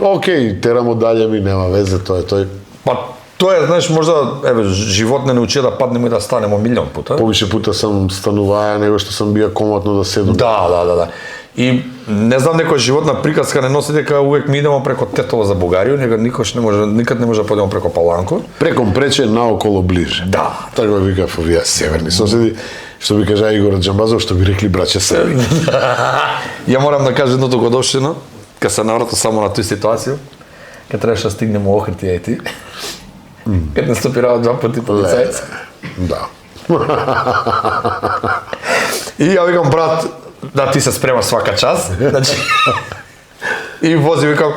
окей, терамо далje ми нема везе, тој. Па тоа е, знаеш, можда, живот не научи да паднемо и да станемо милион пута. Повише пута сам стануваја него што сам бија коматно да седам. Да. И не знам некоја животна приказка не носи дека увек ми идемо преко Тетово за Бугарија, никад не може да подемо преко Паланко. Преком прече, наоколо ближе. Да. Така викав овие северни соседи, што би кажа Игор Џамбазов, што би рекли браќа Севи. Ја морам да кажам едното годовшина, кога се навратив само на тој ситуација, кога требаше да стигнем у Охрид и ти. Кога не стопирава 2 пати полицајци. Да. И ја викам, брат, да ти се спремаш свака час, значи, и вози, викам,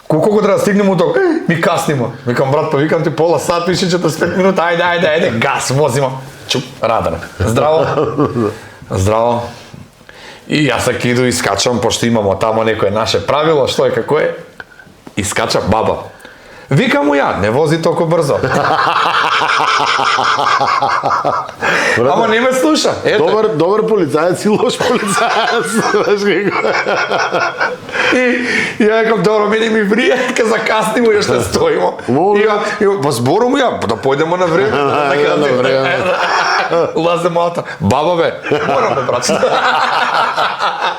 колко треба да стигнем у ток? Ми каснимо. Викам, брат, па викам ти пола сат, пише 45 минута, ајде, газ, возимо. Чуп, радар. Здраво. И јас се иду и скачам, пошто имамо тамо некое наше правило, што е како е, и скача баба. Викам му ја, не вози толку брзо. Ама не ме слуша. Добар полицаец и лош полицаец. И ја викам, добро, мене ми врие, ке закаснимо и што стоимо. И па зборум ја, да појдемо на време. На време. Лазем ауто. Баба бе, морам да брат.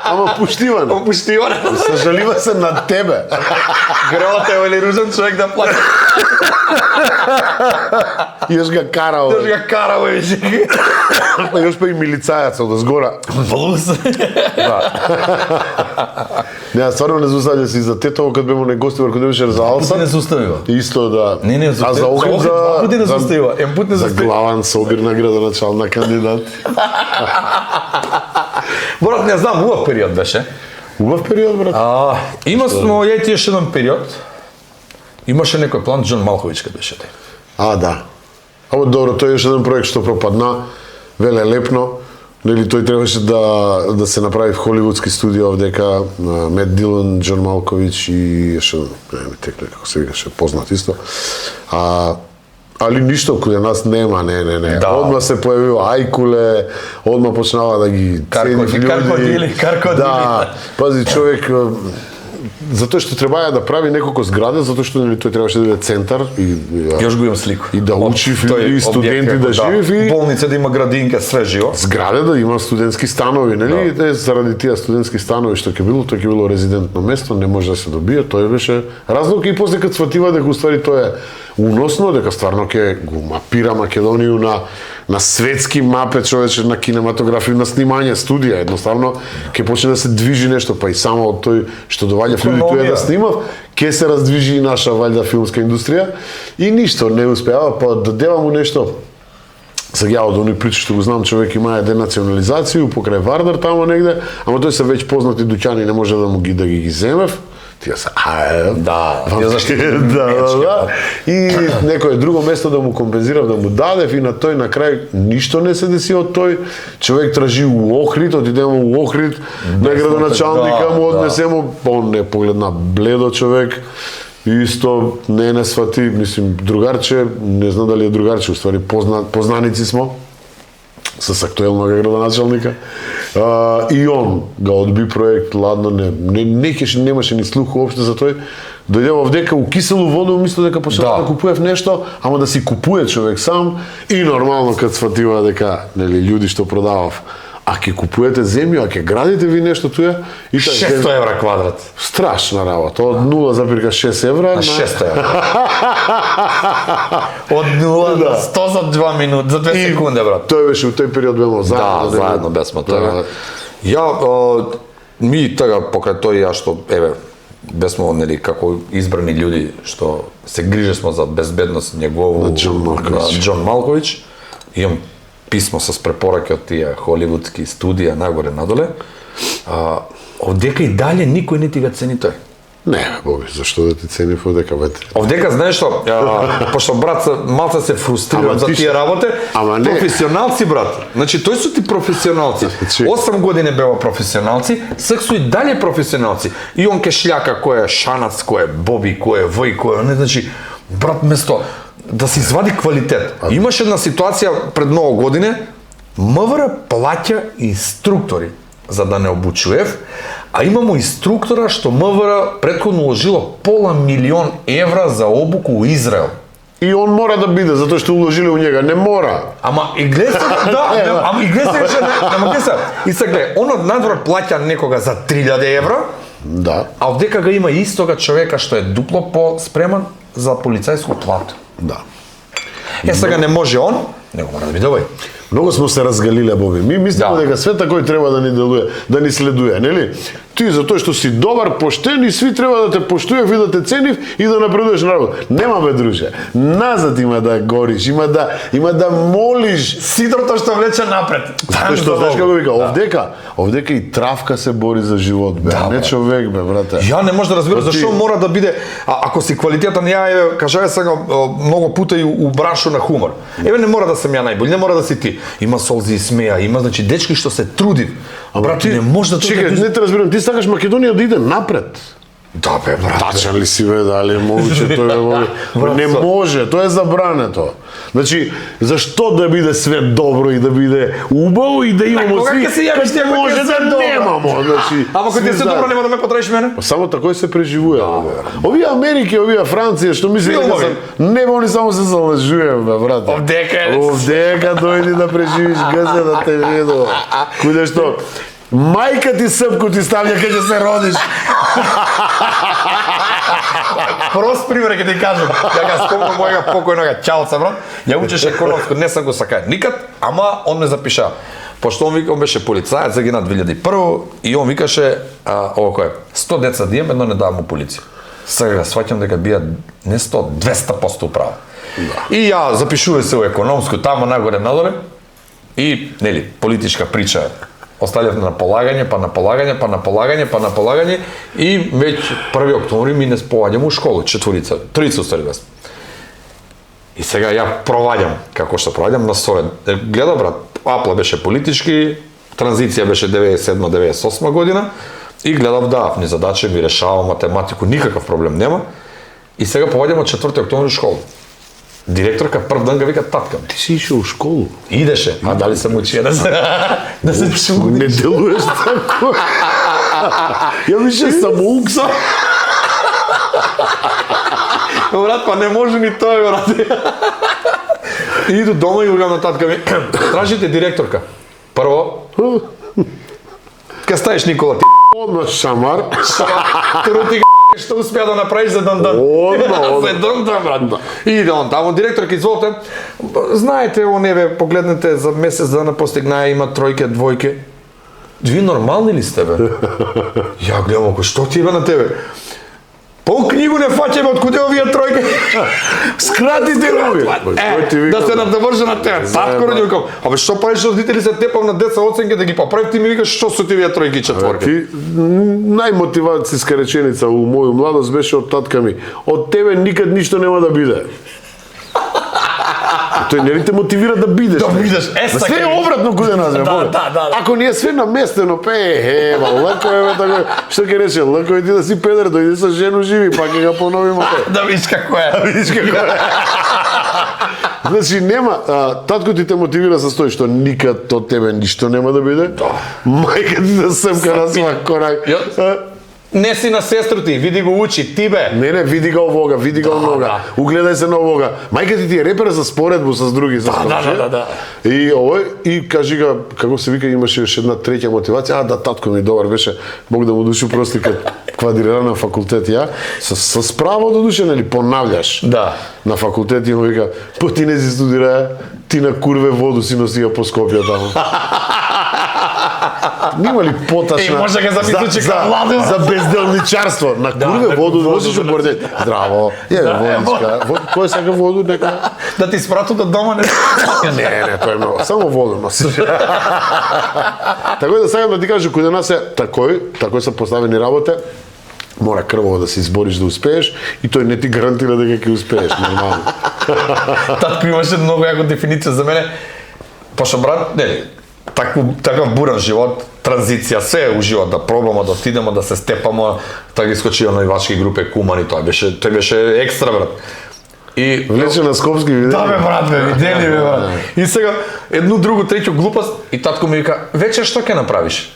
Ама пуштивано. Сожалива се над тебе. Грот е или ружен човек да плака. Још га карал. Па још па и милицајац од згора. Блуз. Не, стварно не заустави си за Тетово кога бемо на гости врку Девишер за Алса. Не зауставива. Исто да. Не А за Охрид не зауставива. за главан собир градоначална кандидат. Брат, не знам, убав период беше. Убав период, брат. Имасно ја ти еш еден период. Имаше некој план, Џон Малкович кај беше тој. Да. Ама добро, тој е еден проект што пропадна, велелепно. Нели тој требаше да се направи в холивудски студио овдека, Мет Дилан, Џон Малкович и еше не текне како се викаше, познат исто. Али ништо каде нас нема, не. Да. Одма се појавива Ајкуле, одма почнава да ги цени луѓе. Каркодили. Да, пази човек, затоа што требаја да прави неколку згради, затоа што тој требаше да биде центар и Још го имам слику. И да учи и студенти да живеат и болница да има градинка, све живо. Зграде да има студентски станови, нели? Заради тие студентски станови што ќе било, тоа ќе било резидентно место, не може да се добие, тоа беше разлог и после кога сватива дека уствари тоа е уносно, дека стварно ќе го мапира Македонија на светски мапе, човече, на кинематографија, на снимање, студија, едноставно ќе почне да се движи нешто, па и само од тој што доваѓа луѓе тоа да снимав, ќе се раздвижи и наша валјда филмска индустрија и ништо не успеава, па да дева му нешто Сега од оној причи што го знам, човек има денационализација покрај Вардар тамо негде, ама тој се веќе познати дуќани, не може да му ги земев. Тие се Да, тие зашто да. И некое друго место да му компензирав, да му дадев и на тој на крај ништо не се деси од тој. Човек тражи у Охрид, отидемо у Охрид, на градоначалника му однесемо, он не погледна бледо човек. Исто не свати, мислим, другарче, не знам дали е другарче, уствари познаници смо с актуелнога градоначалника. И он ga одби проект, ладно, немаше ни слух уопште за тој. Дојде овдека у киселу воду, мисле дека почнав да купував нешто, ама да си купуе човек сам и нормално кад сватива дека, нели, луѓе што продавав, а ќе купуете земја, а ќе градите ви нешто туја, и 600 евра квадрат. Страшна работа, од 0,6 евра на 600 евра. Од 0 до 100 за 2 минути, за 2 секунди, брат. Тој беше у тој период бемо заедно. Да, заедно бесме тоа. Ми тога покрај тој ја што бесме, нели, како избрани луѓе што се грижесмо за безбедност негову на Џон Малковиќ. Имам писмо со препораки од тие холивудски студија нагоре надоле. Овдека и дале никој не ти га цени тој. Не, Боги, зашто да ти цени овдека, бете? Овдека, знаеш што, пошто брат малце се фрустрирам за тие работи, професионалци, брат. Значи, тој су ти професионалци. 8 години бева професионалци, сак су и дале професионалци. И он ке шљака кој е Шанац, кој е Боби, кој е Вој, кој е, не, значи, брат, место да се извади квалитет. Имаше една ситуација пред многу години, МВР плаќа инструктори за да не обучуев, а имамо инструктора што МВР претходно уложило $500,000 евра за обуку у Израел. И он мора да биде, затоа што уложиле у njega, не мора. Ама и гледа, да, ама и гледа, и се гледа, он од надвор плаќа некога за 3,000 евра, да. А овдека га има истога човека што е дупло по-спреман за полицајско плато. Да. Сега не може он, него мора да биде овој. Многу смо се разгалиле, Боби. Ми мислиме дека свет такој треба да ни делуе, да ни следуе, нели? Ти за тоа што си добар, поштен и сви треба да те поштуев и да те ценив и да напредуваш на работа. Нема, бе, друже. Назад има да гориш, има да молиш. Сидрото што влече напред. Тоа што знаеш како вика, овдека и травка се бори за живот, бе, не човек, бе, брате. Ја не можам да разбирам зашто мора да биде, ако си квалитетен, ја кажа сега многу пута и у браншу на хумор. Не мора да сум ја најбољ, не мора да си ти. Има солзи и смеа, има, значи, дечки што се труди. Брат, не може да тоа. Чекај, не те разбирам, ти сакаш Македонија да иде напред. Да, бе, брат. Тачан ли си, бе, дали е могуќе тоа? Не може, тоа е забрането. Значи, зашто да биде свет добро и да биде убаво и да имамо сви, кога може да немамо, значи. Ама кога ти се добро, нема да ме потребиш мене? Само такој се преживува. Овие Америки, овие Франција, што мисли дека се не, они само се залажуе, бе, брате. Овдека дојди да преживиш гзде да те видо. Куде што мајка ти српко ти ставља кај ќе се родиш. Прост пример ќе ти кажам. Ја га спомнам мојага покојнога чалца, брат. Ја учеше економско, не сам го сакај никад, ама он ме запиша. Пошто он беше полицаец, загина 2001 и он викаше, ово кој 100 деца да имам, едно не давам у полиција. Сега га сваќам дека бија не 100, 200% управа. И ја запишувам се у економско, тамо нагоре надоле и, нели, политичка прича. Оставив на полагање, па на полагање и веќе 1 октомври ми не поваѓам у школу, тројца устари бес. И сега ја проваѓам, како што проваѓам на совет. Гледа, брат, Апла беше политички, транзиција беше 97-98 година и гледав да, ни задача ми решавам математику, никаков проблем нема. И сега поваѓам од 4 октомври у школу. Директорка прв ден га вика татка. Ти си ишел у школу? Идеше. А дали сам учија да се чуди? Не делуеш тако. Ја више самоукса. Брат, па не може ни тој, брат. И иду дома и угам на татка ми. Тражите директорка. Прво. Ка стаеш Никола ти? Одма шамар. Трути што успеа да направиш за дон. Одма. За дон, брат. И иде он таму, директорка, изволте. Знаете, оневе, погледнете, за месец дана постигнаа, има тројке, двојке. Ви нормални ли сте, бе? Ја гледам, што ти е на тебе? Пол книгу не фаќаме од куде овие тројки. Скратите го. Да се надврже на тебе. Татко роди викам, абе што правиш родители се тепам на деца оценки да ги поправи, ти ми викаш што се тие тројки и четворки. Ти најмотивацијска реченица у моја младост беше од татка ми. Од тебе никад ништо нема да биде. Тој не те мотивира да бидеш. Да бидеш, Све е обратно куде нас, бе. Да. Ако не е све наместено, лако е, така, што ќе рече, лако е ти да си педер, дојди со жену живи, па ќе го поновиме. Да видиш како е. Значи нема, татко ти те мотивира со тој што никад од тебе ништо нема да биде. Мајка ти да семка на свак корак. Не си на сестру ти, види го учи, ти бе. Не, види го овога, види го онога. Угледај се на овога. Мајка ти е репер за споредбу со други, со Да. И овој, и кажи га, како се вика, имаше еш една треќа мотивација, да, татко ми добар беше, Бог да му души прости, кад квадрира на факултет ја, со справо до душе, нели, понављаш. Да. На факултет и му вика, ти не си студира, ти на курве воду си носи ја по Скопје таму. Нема ли поташна може да замисли, че за безделничарство. На курве воду носиш у бордет. Здраво. Водичка. Кој сака воду нека? Да ти спратат од дома не. Не, тоа е многу. Само воду носиш. Така да сакам да ти кажам, кога нас е такој се поставени работе, мора крваво да се избориш да успееш и тој не ти гарантира дека ќе успееш, нормално. Татко имаше многу јака дефиниција за мене. Пошто брат, нели, такав бурен живот, транзиција, се у живот, да пробаме, да отидеме, да се степаме, така ги скочија на ивачки групи, кумани, тој беше екстра, брат. И влече на скопски видели. Да, брат, видели, брат. И сега, едну, другу, треќу глупост, и татко ми вика, вечер што ќе направиш?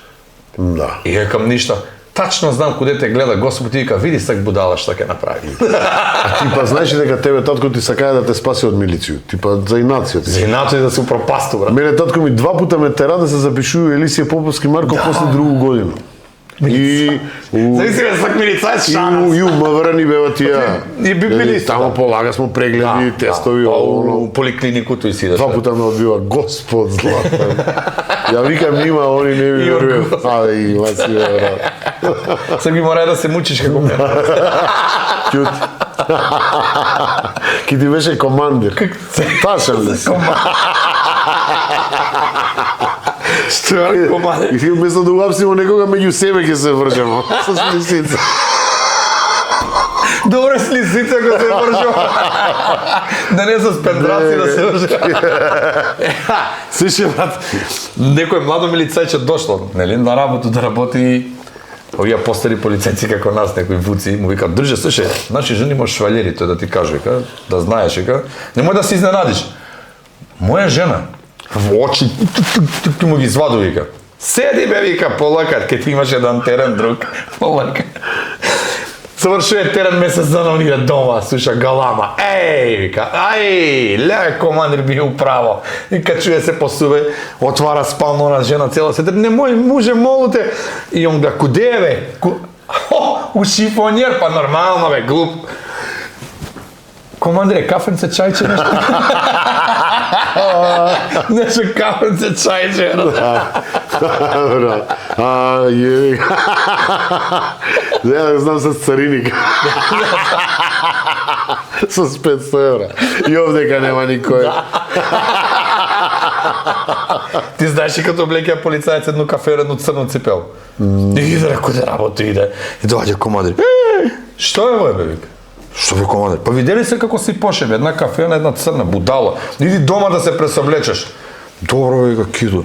Да. И рекам ништо. Тачно знам куде те гледа Господ и вика, види сак будала што ќе направи. А ти па знаеш дека тебе татко ти сакае да те спаси од милицију, ти па за инацијата. За инацијата да се упропасту, брат. Мене татко ми 2 пута ме тера да се запишува Елисија Поповски Марко после другу година. И зависи бе сак милицајец шанс. И МВР бева тие. И би били таму полага смо прегледи, тестови, у поликлиникуто и сидеш. 2 пута ме одбива Господ златен. Ја викам има, они не ми веруват. Абе, има си брат. Сега ги мора да се мучиш како мене. Ќути. Ки ти беше командир. Ташен ли си? Што е командир? И ти вместо да уапсимо некога меѓу себе ќе се вржемо. Со слисица. Добре слисица го се вржемо. Да не со пендраци да се вржемо. Слушай, брат, некој младо милицајче дошло, нели, на работу да работи. Овие постари полицајци како нас, некои вуци, му вика, друже, слушај, наши жени имаш швалери, тој да ти каже, да знаеш, немој да се изненадиш. Моја жена, во очи, ти му ги изваду, вика. Седи бе, вика, полакат, ке ти имаш еден терен друг, полакат. Завршува терен месец дана, он иде дома, слуша галама. Еј, вика, ле, командир би управо. И кад чуе се посуве, отвара спално на жена цела се, не мој муже, молу те. И он га, куде бе? У шифонjer, па нормално бе, глуп. Командире, кафенце, чајче, нешто? Нешто кафенце, чајче, Јеви. Да знам с цариник. Со 500 евра. И овдека нема никој. Ти знаеш и като облеќа полицајец едно кафе, едно црно ципел. И иде, куде работа иде. И доаѓа командир. Што е вој, бе, вика? Што бе, командир? Па видели се како си пошем, една кафена, една црна, будала. Иди дома да се пресоблечеш. Добро, вика, киду.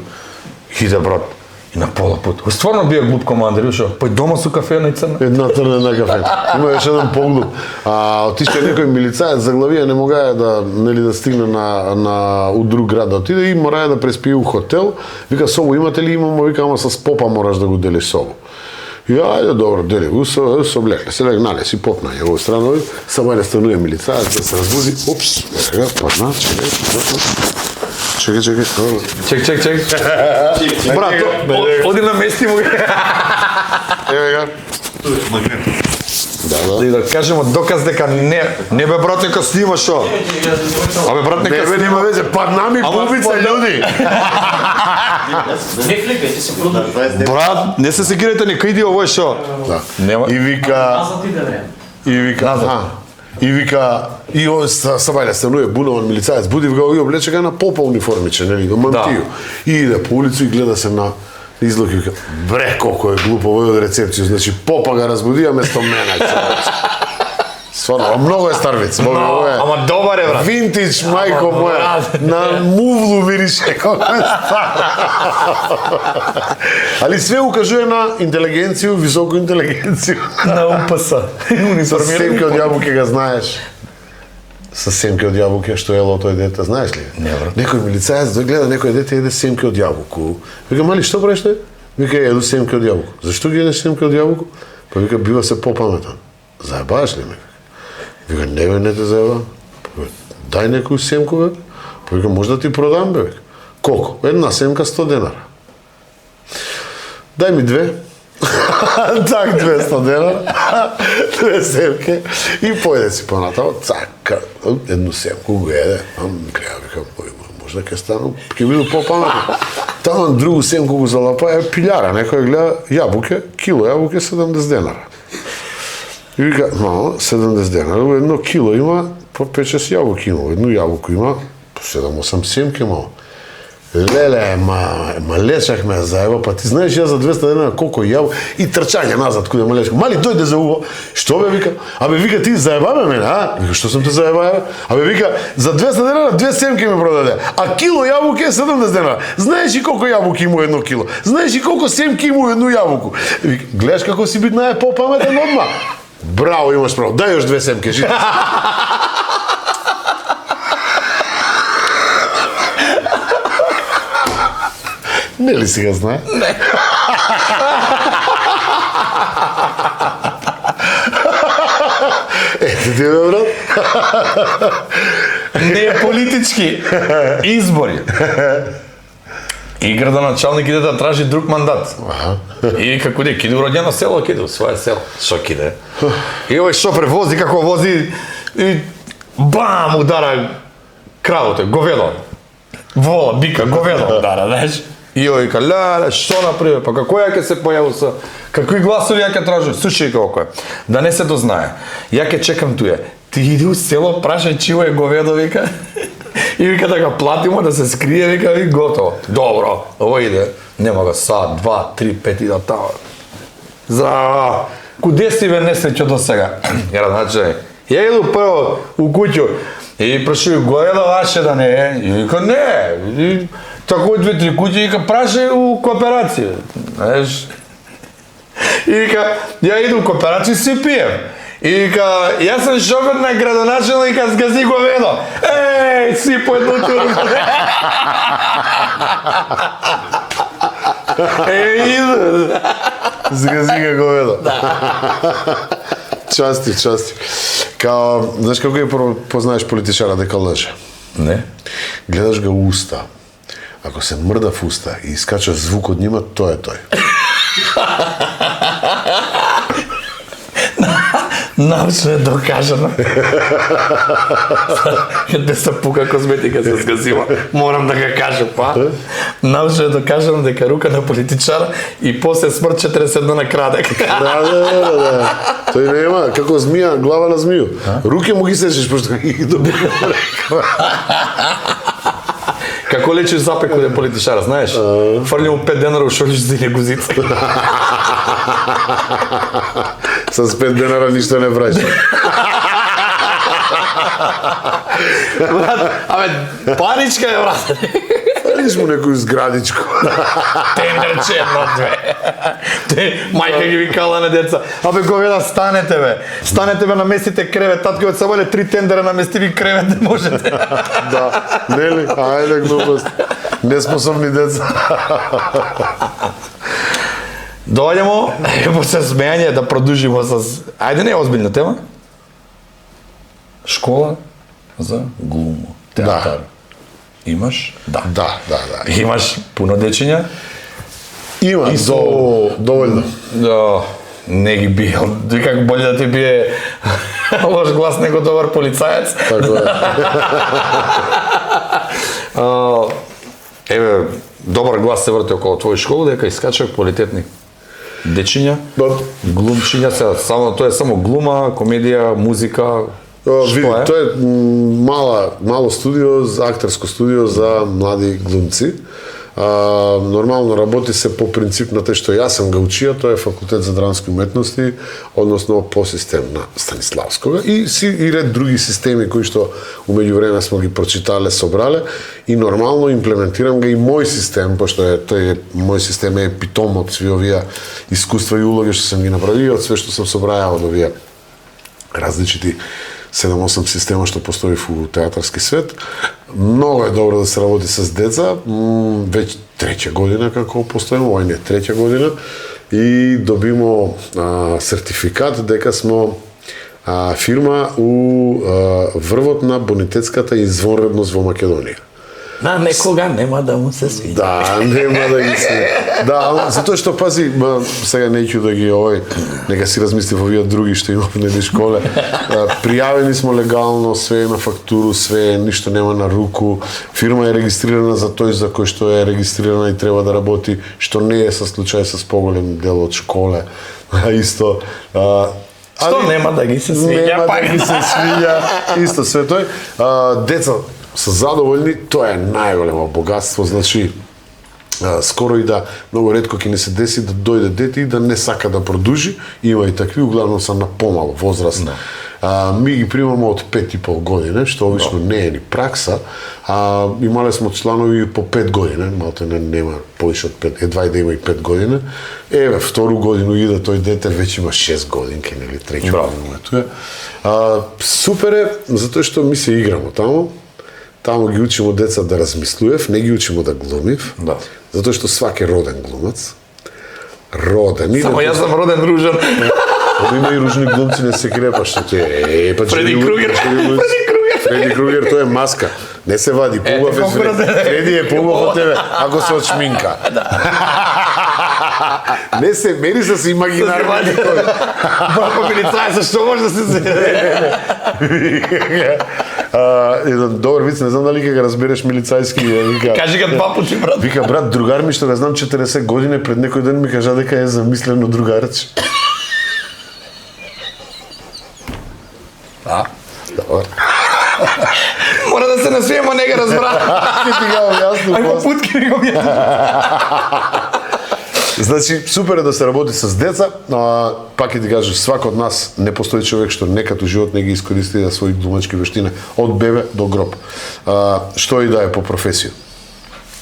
Иде, брат. И на пола пут. Стварно бија глуп командир, вишо. Па и дома со кафена и црна. Една црна, една кафена. Има еш еден поглуп. Отишка некој милицаец за главија, не могаја да стигне у друг град да отиде и мораја да преспие у хотел. Вика, собо имате ли? Имамо, вика, ама с попа мораш да го делиш собо. И ајде, добро, дели, соблекле, се легнале, си попна ја во страна, само не стануе милицаец да се разбуди, опс, падна, чекај. Чек. Брат, оди на мести му. Еве га. Да. И да кажемо доказ дека не бе брат, нека снимаш шо. Абе брат, нека снимаш. Нема веќе, падна ми пубица, луди. Не фликајте се продавите. Брат, не се секирајте, нека иди овој шо. Да. И вика... Аз да ти да време. И вика, и вика, и он сабајле стануе бунаван милицаец, будив го и облече га на попа униформиче, нели, до мантију. И иде по улицу и гледа се на излог и вика, бре, колко е глупо, вој од рецепција, значи попа га разбудија место мене, човече. Стварно, многу е стар виц. Ама добар е, брат. Винтидж, мајко моја, на мувлу мирише колко е стар. Али све укажува на интелигенцију, високу интелигенцију. На УПС. Со семке од јабуке га знаеш. Со семке од јабуке, што ело тој дете, знаеш ли? Не, брат. Некој милицаец догледа некој дете еде семке од јабуку. Вика, мали, што правиш тој? Вика, еду семке од јабуку. Зашто ги едеш семке од јабуку? Па вика, бива се попаметан. Заебаваш ли ме? Вика, не бе, не те заебавам. Дај некој семку, бе. Па вика, може да ти продам, бе. Колку? Една семка 100 денара. Дај ми две. Так, 200 денара. Две семке. И појде си понатамо. Цака. Едну семку го еде. Креја, вика, може да ке стану, ке биду по-паметни. Таман другу семку го залапа, е пилјара. Некој гледа јабуке, кило јабуке 70 денара. И вика, 70 денара, едно кило има, по 5-6 јабуки има, едно јабуко има, по 7-8 семки има. Леле, ма лечах ме заеба, па ти знаеш ја за 200 денара колко јабуки и трчање назад куде ме лечах. Мали дојде за уво, што бе вика? Абе вика ти заебаме мене, а? Вика, што сум те заебаја? Абе вика, за 200 денара 2 семки ми продаде, а кило јабуки е 70 денара. Знаеш и колко јабуки има едно кило? Знаеш и колко семки има едно јабуку? Вика, гледаш како си бит најпопаметен одма? Браво, имаш право. Дај још 2 семки, жити. Не ли си га знае? Не. Ете ти е брат. Не е политички избори. И градоначалник иде да тражи друг мандат. И како де, киде роѓено село, киде своје село. Шо киде? И овој шофер вози, како вози, и бам, удара кравото, говедо. Вола, бика, говедо удара, знаеш? И овој вика, леле, што направи? Па како ја ќе се појаву со... Какви гласови ја ќе тражи? Слушај колко е. Да не се дознае. Ја ќе чекам туе. Ти иди у село, прашај чиво е говедо, вика. И вика да го платимо, да се скрие, вика, и готово. Добро, ово иде. Нема го сат, 2, 3, 5 и да тамо. За... Куде си бе несреќо до сега? Градоначалник. Ја иду прво у куќу и прашај, говедо ваше да не е? И вика, не. И тако 2-3 куќи, и вика, прашај у кооперација. Знаеш? И вика, ја иду у кооперација и се пием. И вика, јас сум шофер на градоначалника, згази говедо. Еј, си по едно турко. Иду. Згази га говедо. Части. Као, знаеш како ја познаеш политичара дека лже? Не. Гледаш го уста. Ако се мрда в уста и искача звук од нима, тој е тој. Научно е докажано. Каде се пука козметика се згазива. Морам да го кажам, па. Научно е докажано дека рука на политичар и после смрт 41 на крадек. Да. Тој нема, како змија, глава на змију. Руке му ги сечеш, пошто ги добива. Како лечиш запек кога е политичар, знаеш? Фрли му 5 денара у шолиш за негузица. С 5 денара ништо не правиш. Брат, абе, паничка е, брат. Фрлиш му некој зградичко. Тендерче едно-две. Мајка ги викала на деца. Абе, говеда, станете, бе. Станете, бе, наместите кревет. Татко од сабале 3 тендера намести ви кревет, не можете. Да, нели? Ајде, глупост. Неспособни деца. Доаѓамо, после смејање да продолжимо с... Ајде, не е озбилна тема. Школа за глуму, театар. Имаш? Да. Да. Имаш пуно дечиња? Има, доволно. Да, не ги бие. Како боле да ти бие лош глас него добар полицаец. Така е. Еве, добар глас се врти околу твоја школа, дека искача квалитетни дечиња, глумчиња, само тоа е само глума, комедија, музика. Види, тоа е мало студио, актерско студио за млади глумци. Нормално работи се по принцип на тоа што јас сам го учио, тоа е факултет за драмски уметности, односно по систем на Станиславскога и ред други системи кои што умеѓу време смо ги прочитале, собрале и нормално имплементирам га и мој систем, пошто мој систем е питом од сви овие искуства и улоги што сам ги направил, од све што сам собрајал од овие различити 7-8 система што постои во театарски свет. Многу е добро да се работи со деца, веќе треќа година како постојаме, ова не е треќа година, и добимо сертификат дека смо фирма у врвот на бонитетската извонредност во Македонија. На некога нема да му се свиѓа. Да, нема да ги се. Да, затоа што пази, сега неќу да ги нека си размисли во овие други што има в неди школе. Пријавени смо легално, све е на фактуру, све ништо нема на руку. Фирма е регистрирана за тој за кој што е регистрирана и треба да работи, што не е со случај со поголем дел од школе. Исто Што нема да ги се свиѓа, нема да ги се свиѓа, исто све тој. Деца се задоволни, тоа е најголемо богатство, значи скоро и да многу ретко ќе не се деси да дојде дете и да не сака да продужи, има и такви, углавно са на помал возраст. Ми ги примаме од 5,5 години, што обично не е ни пракса, имале смо чланови по 5 години, малте нема повише од 5, едва и да има и 5 години. Еве, втору годину иде тој дете, веќе има 6 годинки, нели, треќу година. Супер е, затоа што ми се играмо таму ги учимо деца да размислуев, не ги учимо да глумив, затоа што сваки роден глумац. Роден. Само јас сум роден ружен. Има и ружни глумци, не се крепа, што ти е. Фреди Кругер. Фреди Кругер, тоа е маска. Не се вади, поубав е Фреди е поубав од тебе, ако се од шминка. Не се мери со имагинарни. Бако милицајца, што може да се еден добар виц, не знам дали ќе го разбереш милицајски. Кажи га 2 пати, брат. Вика, брат, другар ми што го знам 40 години, пред некој ден ми кажа дека е замислено другарче. Добар. Мора да се насмееме, не го разбра. Ке ти го објаснам. Ајмо пут ке ми го објасни. Значи, супер е да се работи с деца, пак ќе ти кажеш, свако од нас не постои човек што некад у живот не ги искористи да своји глумачки вештини од бебе до гроб. Што и да е по професија.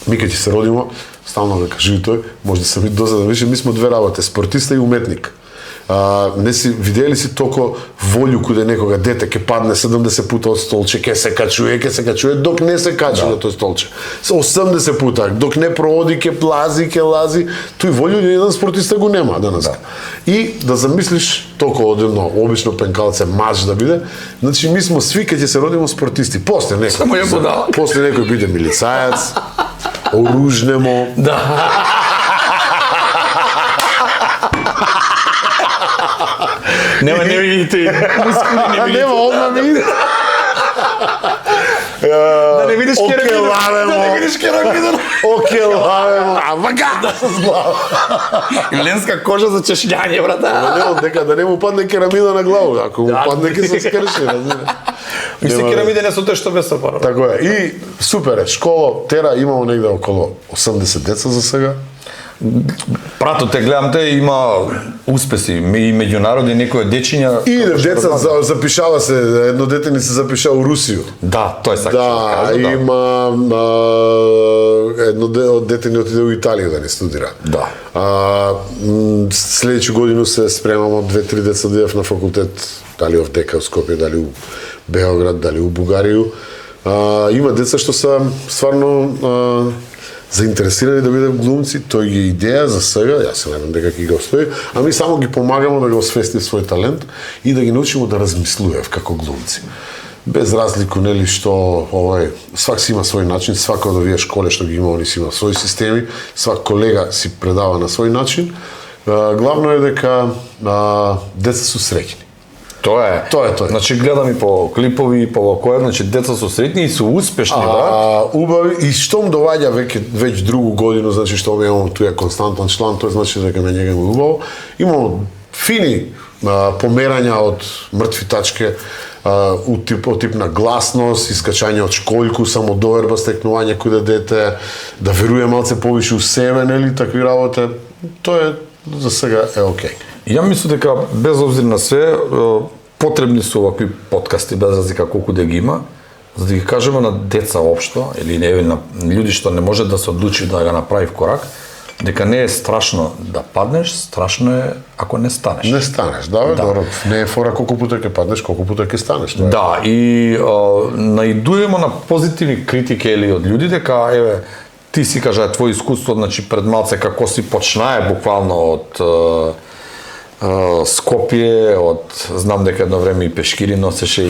Ми кога ќе се родимо, стално да кажи тој, може да се ми досада више, ми сме две работи, спортиста и уметник. Не си видели си толку волју куде некога дете ќе падне 70 пута од столче, ќе се качува, док не се качи на тој столче. 80 пута, док не прооди, ќе лази, тој волју ни еден спортиста го нема денес. И да замислиш толку одедно, обично пенкалце маж да биде, значи ми сме сви кога ќе се родимо спортисти. После некој биде милицаец, оружнемо. Нема, не видите. Нема, одма ми иде. Да не видиш керамида. Окелавемо. Вака! С глава. Ленска кожа за чешљање, брата. Дека да не му падне керамида на глава. Ако му падне, ќе се скрши. И се керамиде не со тоа што бе сопаро. Така е. И супер е. Школа, тера имamo негде около 80 деца за сега. Прато те гледам, те има успеси и меѓународни, некои дечиња. И деца запишала се, едно дете ни се запиша у Русију. Да, тој сака. Да, има едно дете ни отиде у Италија да не студира. Да. Следеќу годину се спремамо 2-3 деца да идев на факултет, дали во ДК Скопје, дали у Београд, дали у Бугарију. Има деца што се стварно заинтересирани да бидат глумци, тој ги идеја за сега, јас се надам дека ќе ги остои, а ми само ги помагаме да го освести свој талент и да ги научиме да размислуваат како глумци. Без разлику, нели, што свак си има свој начин, свака од овие школе што ги има, они си има своји системи, свак колега си предава на свој начин. Главно е дека деца су среќни. Тоа е. Значи гледам и по клипови и по која, значи деца се сретни и се успешни, брат. Убави и штом доаѓа веќе другу годину, значи што имам туја константен члан, тоа значи дека на njega му убаво. Имам фини померања од мртви тачки, од тип на гласност, искачање од школку, самодоверба, стекнување куде дете, да веруе малце повише у себе, нели, такви работи. Тоа е за сега е окей. Ја мислам дека без обзир на све потребни се овакви подкасти без разлика колку да ги има, за да ги кажеме на деца општо или на луѓе што не може да се одлучи да го направи в корак, дека не е страшно да паднеш, страшно е ако не станеш. Не станеш, да, добро. Не е фора колку пута ќе паднеш, колку пута ќе станеш. Да, и наидуемо на позитивни критики или од луѓе дека еве ти си кажа твој искуство, значи пред малце како си почнае буквално од Скопје, знам дека едно време и пешкири носеше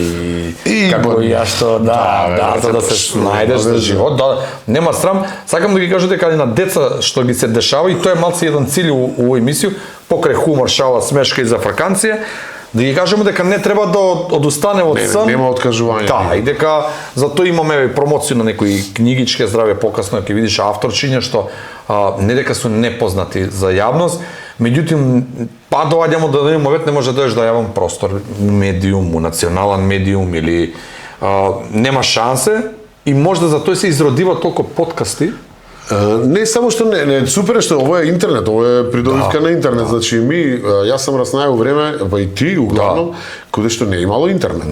и како и ја што, да се најдеш за живот, нема срам. Сакам да ги кажам дека на деца што ги се дешава и тоа е малце еден цилј у овој емисију, покрај хумор, шала, смешка и зафрканција, да ги кажеме дека не треба да одустане од сан. Нема откажување. Да, и дека затоа имаме промоција на некои книгички, здраве покасно ќе видиш авторчиња што не дека се непознати за јавност, меѓутоа па доаѓамо да дадеме мовет, не може да дојдеш да јавам простор, медиум, национален медиум или нема шансе и може да затоа се изродива толку подкасти. Не само што не супер е што ово е интернет, ово е придобивка на интернет, значи јас сам разнајал време, па и ти углавном, каде што не е имало интернет.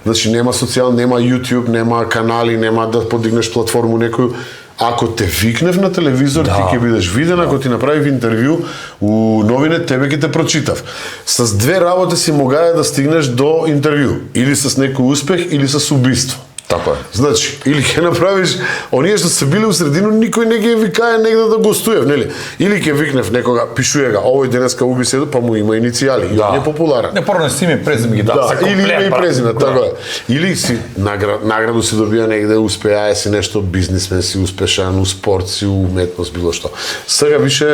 Значи нема социјал, нема YouTube, нема канали, нема да подигнеш платформу некој. Ако те викнев на телевизор, ти ќе бидеш виден, ако ти направив интервју у новине, тебе ќе те прочитав. С две работи си могаја да стигнеш до интервју, или с некој успех, или с убиство. Така е. Значи, или ќе направиш, оние што се биле у средину, никој не ги викае негде да гостуев, нели? Или ќе викнев некога, пишуе га, овој денеска уби се, па му има иницијали, и он е популарен. Не порано си име презиме ги да, или име и презиме, така е. Или си награду си добија негде, успеа си нешто, бизнисмен си успешан, у спорт си, у уметност, било што. Сега више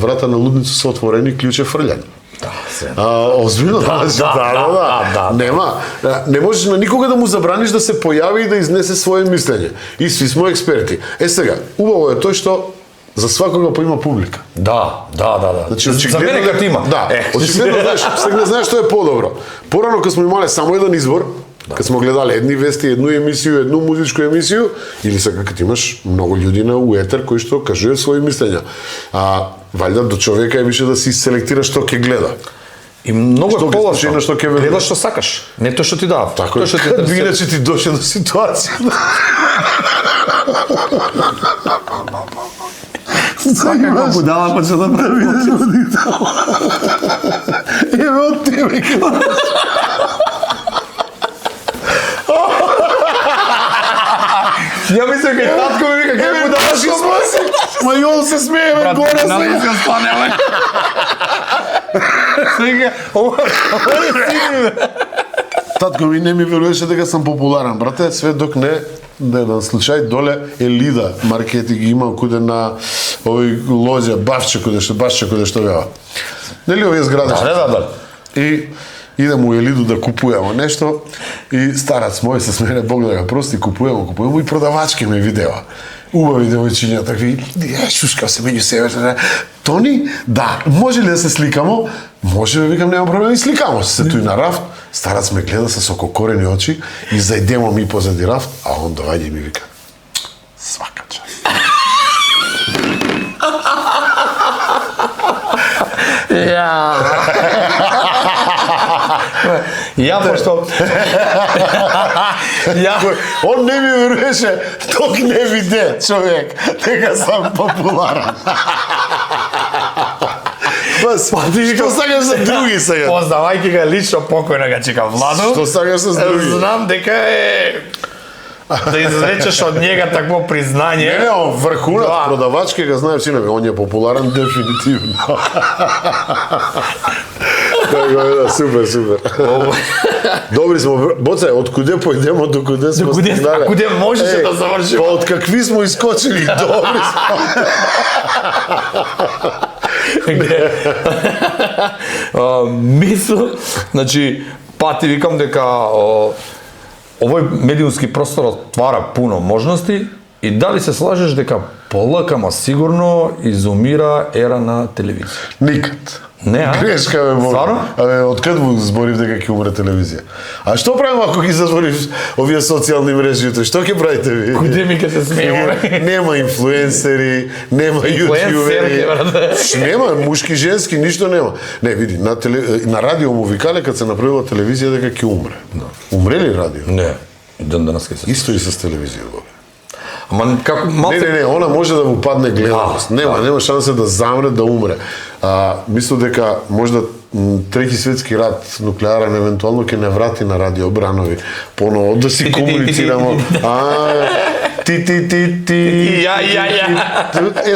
врата на лудница се отворени, клjuč е фрлјан. Озбилно, да. Нема, не можеш на никога да му забраниш да се појави и да изнесе свое мислење. И сви сме експерти. Сега, убаво е тој што за свакога поима публика. Да. Значи, за мене като има. Да, очигледно знаеш, сега не знаеш што е подобро. Порано кога сме имале само еден избор, кога сме гледале едни вести, едну емисију, едну музичку емисију, или сега кога имаш многу луѓе на уетер кои што кажуваат своји мислења. Валјда до човека е више да си селектира што ќе гледа. И многу е полошно. Гледаш што сакаш, не тоа што ти дава. Така е, што иначе ти доше до ситуација. Сакако будала почна да прави. Еве од тебе. Ја мислам кај татко ми вика кај будала што смеси. Ма и он се смее, бе, горе се. Нали се останеле. Сега, ова е сини, бе. Татко ми не ми веруваше дека сум популарен, брате, све док не еден случај доле Елида маркетинг има куде на овој лоѓа Башче куде што беа. Нели овие згради? Да. И идем у Елиду да купуваме нешто и старац мој се смене Бог да го прости, купуваме и продавачки ме видеа. Убави девојчиња, такви, шушкав се меѓу себе. Тони, да, може ли да се сликамо? Може, викам, нема проблем, и сликамо се туј на рафт. Старац ме гледа со ококорени очи и зајдемо ми позади рафт, а он доаѓа и ми вика, свака час. Ја пошто Он не ми веруваше, ток не виде човек дека сам популарен. Што сакаш за други сега? Познавајќи га лично покојно га чека Владо. Што сакаш за други? Знам дека е да изречеш од njega такво признање. Не, он врхунат продавачки га знае синове, он е популарен дефинитивно. Да, супер. Добри сме. Боце, од куде појдемо до куде сме стигнале? Куде можеше да завршиме? Па од какви сме искочили? Добри сме. Мислам, значи, пати викам дека овој медиумски простор отвара пуно можности и дали се слажеш дека полека, ма сигурно изумира ера на телевизија? Никад. Не, а? Грешка, бе, Бог. Стварно? Абе, откад му зборив дека ќе умре телевизија? А што правим ако ги затвориш овие социјални мрежи? Што ќе правите ви? Куде ми ке се смееме? Нема инфлуенсери, нема јутјубери. Нема мушки, женски, ништо нема. Не, види, на радио му викале кад се направила телевизија дека ќе умре. Умре ли радио? Не, ден денес ке се. Исто и с телевизија, Бог. Ама како малце... Не, она може да му падне гледаност. Нема шанса да замре, да умре. Мислам дека можда трети светски рат нуклеарен евентуално ќе не врати на радио Бранови поново да си комуницирамо.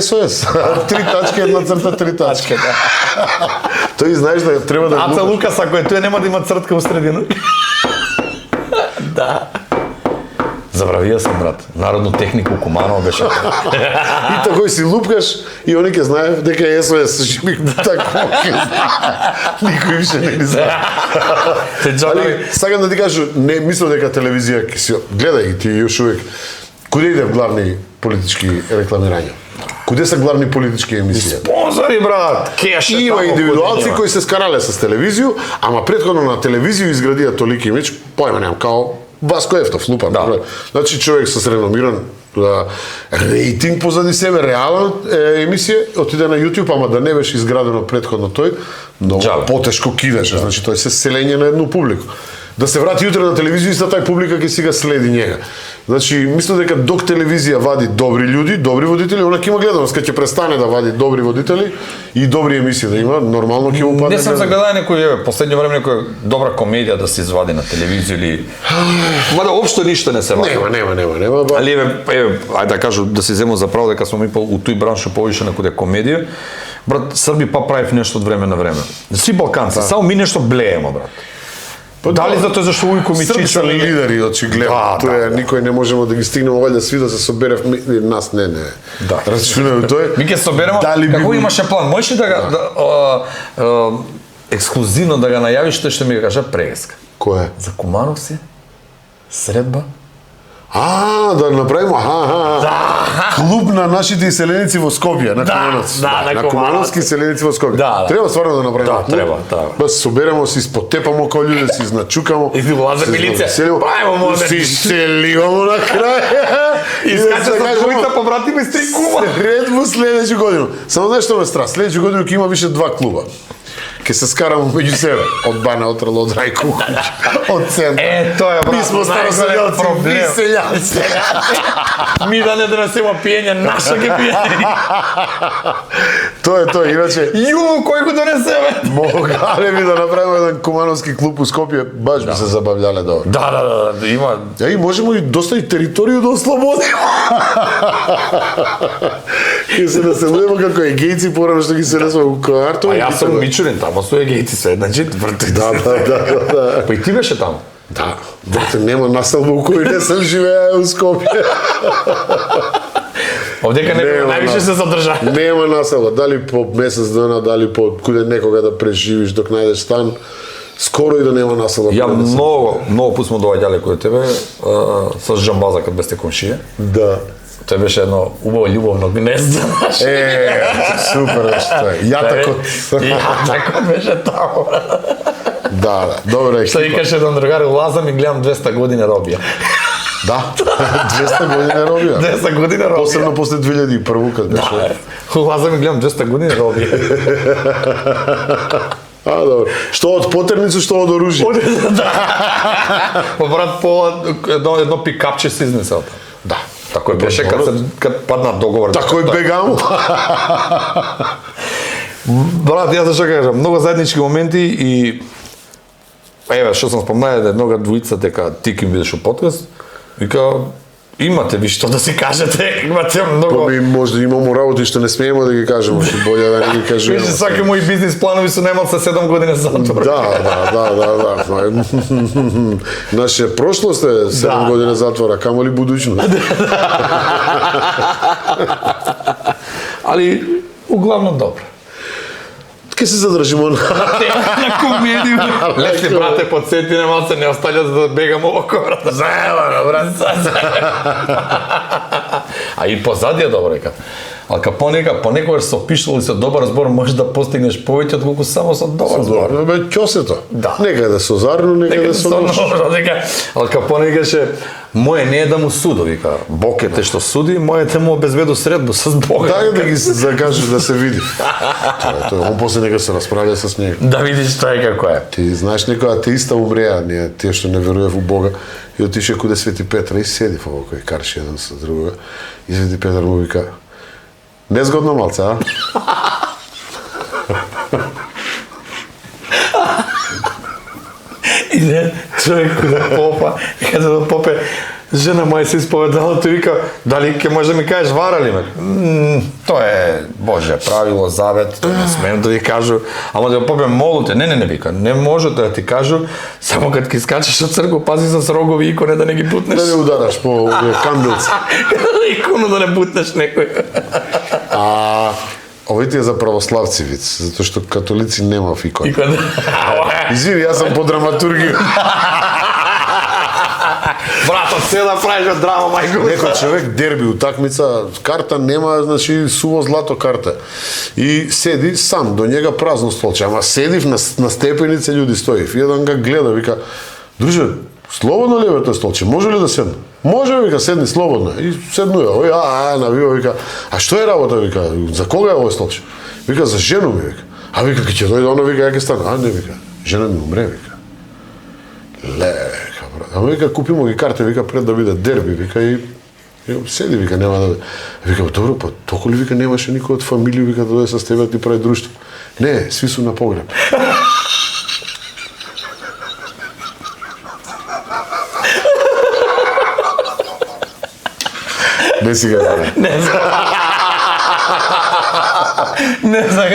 СОС. 3 точки, 1 црта, 3 точки. Тој знаеш да треба да Аца Лукас, ако тој нема да има цртка во средина. Да. Забравија сам, брат. Народно технику Куманово беше. И тако си лупкаш и они ќе знаев дека е СОС. Тако ќе знаев. Никој више не знае. Али, сакам да ти кажу, не мислам дека телевизија ќе си... Гледај ги ти још увек. Куде иде главни политички рекламирања? Куде се главни политички емисии? Спонзори, брат! Кеш е Има индивидуалци кои се скарале с телевизију, ама претходно на телевизију изградија толики имидж, појма немам, као Васко Ефтов, лупам. Да. Значи човек с реномиран рейтинг позади себе, реална емисија, отиде на YouTube, ама да не беше изградено претходно тој, многу потешко кидаше, значи тој се селење на едну публику. Да се врати утре на телевизија, иста тај публика ќе си га следи njega. Значи, мислам дека док телевизија вади добри луѓе, добри водители, она ќе има гледаност, кога ќе престане да вади добри водители и добри емисии да има, нормално ќе му падне. Не сум за гледање некој последно време некоја добра комедија да се извади на телевизија или мада општо ништо не се вади. Нема. Али еве, ајде да кажу да се зему за право дека сум ипал у тој бранш повише некоја комедија. Брат, Срби па правив нешто од време на време. Сви балканци, само ми нешто блеемо, брат. Дали затоа зашто Ујко Мичичо Српска лидери очигледно. Тоа никој не можеме да ги стигнеме вајде сви да се соберев нас не. Да. Рачунаме тој. Ми ќе собереме. Како имаше план? Можеш ли да ексклузивно да го најавиш тој што ми го кажа преска? Кој е? За Кумановци? Средба? Да направиме, клуб на нашите иселеници во Скопје, на Кумановци. На Кумановски иселеници во Скопје. Треба стварно да направиме клуб. Треба. Бас собереме, си спотепамо кој луѓе, си изначукамо. И улаза милиција. Правимо модерни. Си селивамо на крај. Искача за двојца побратими с 3 клуба. Средбу следеќу година. Само знаеш што ме страх, следеќу година ќе има више 2 клуба. Ке се скарамо меѓу себе, од Бана Отрел, од Рајко, од Центар. Тоа е, брат, ми смо староселјаци, ви селјаци. Ми да не донесемо пиење, наша ги пиење. Тоа е тоа, иначе... Кој го донесеме? Могале ми да направиме еден кумановски клуб у Скопје, баш би се забављале добро. Да, има... И можемо и доста и територију да ослободиме. Ке се населуваме како егејци, порано што ги се населуваме у Картон. А јас сум Мичурин, тамо со егејци се, значи... Да. Па и ти беше таму? Да, брате, нема населба у кој не сам живеа у Скопје. Овдека некој највише се задржа. Нема населба, дали по месец дена, дали по куде некога да преживиш док најдеш стан, скоро и да нема населба. Ја многу пут смо доаѓале кој тебе со Жамбаза кад бесте комшија. Да. Тоа беше едно убаво љубовно гнездо. Супер што е. Јатакот беше таму. Да, добре. Што викаше еден другар, улазам и гледам 200 години робија. Да, 200 години робија. 200 години робија. Посебно после 2001 кад беше. Улазам и гледам 200 години робија. Добро. Што од потерницу, што од оружје. Брат, по едно пикапче се изнесел. Да. Тако беше кад падна договор. Тако бегамо. Брат, јас што кажам, многу заеднички моменти и еве што сам спомнаа еднога двојца дека ти ќе бидеш у подкаст. Вика, имате ви што да си кажете, имате многу. Па ми може имамо работи што не смееме да ги кажеме, што боље да не ги кажеме. Вижте, сака мои бизнис планови се немат со 7 години затвор. Да. Наша прошлост е 7 години затвора, камо ли будуćност. Али углавно добро. ке се задржимо на комедија. Лесли, брате, подсети не малце, не осталја за да бегам овако, брате. Заебано, брат. А и позади е добро, ека. Ал понекогаш со пишал и со добар збор можеш да постигнеш повеќе отколку само со добар збор. Бе, ќосето. Да. Некаде со зарно, некаде со нож. Ал Капоне каже, моје не е да му суду, вика. Бог е те што суди, моје те му обезведу средбу с Бога. Дај да ги закажеш да се види. Тој он после нека се расправља со него. Да видиш тоа е како е. Ти знаеш некој атеиста умреа, ние тие што не веруев у Бога, и отише куде Свети Петар и седи во кој карши еден со другога. И Свети Петар му вика: "Незгодно малце, а?" Иде човек кога попа, и каде да попе, жена моја се исповедала, тој вика, дали ќе може да ми кажеш вара ли ме? Тоа е Божје правило, завет, тоа не смеем да ти кажу, ама да попе молуте, не вика, не може да ти кажу, само кад ќе скачеш од црква, пази со рогови иконе да не ги бутнеш. Да не удараш по овие кандилци. Икону да не бутнеш некој. А овој ти е за православци виц, затоа што католици нема икони. Извини, јас сум по драматургија. Брато, се да правиш од драма, мајко. Некој човек дерби утакмица, карта нема, значи суво злато карта. И седи сам, до njega празно столче, ама седив на степенице, луѓе стоив. И еден га гледа, вика: "Друже, слободно ли е тоа столче? Може ли да седне?" "Може, вика, седни слободно." И седнуе. Ој, навива, вика: "А што е работа?" Вика: "За кога е овој столче?" Вика: "За жену ми." Вика: "А вика, ќе дојде она, вика, ја ќе стане." "А не," вика, "жена ми умре," вика. Лека, брат. Ама вика, купимо ги карте, вика, пред да биде дерби, вика, и седи, вика, нема да... Вика: "Добро, па толку ли, вика, немаше никој од фамилија, вика, да дојде со тебе да ти прави друштво?" "Не, сви су на погреб." Не си га знае. Не знам. Не знам.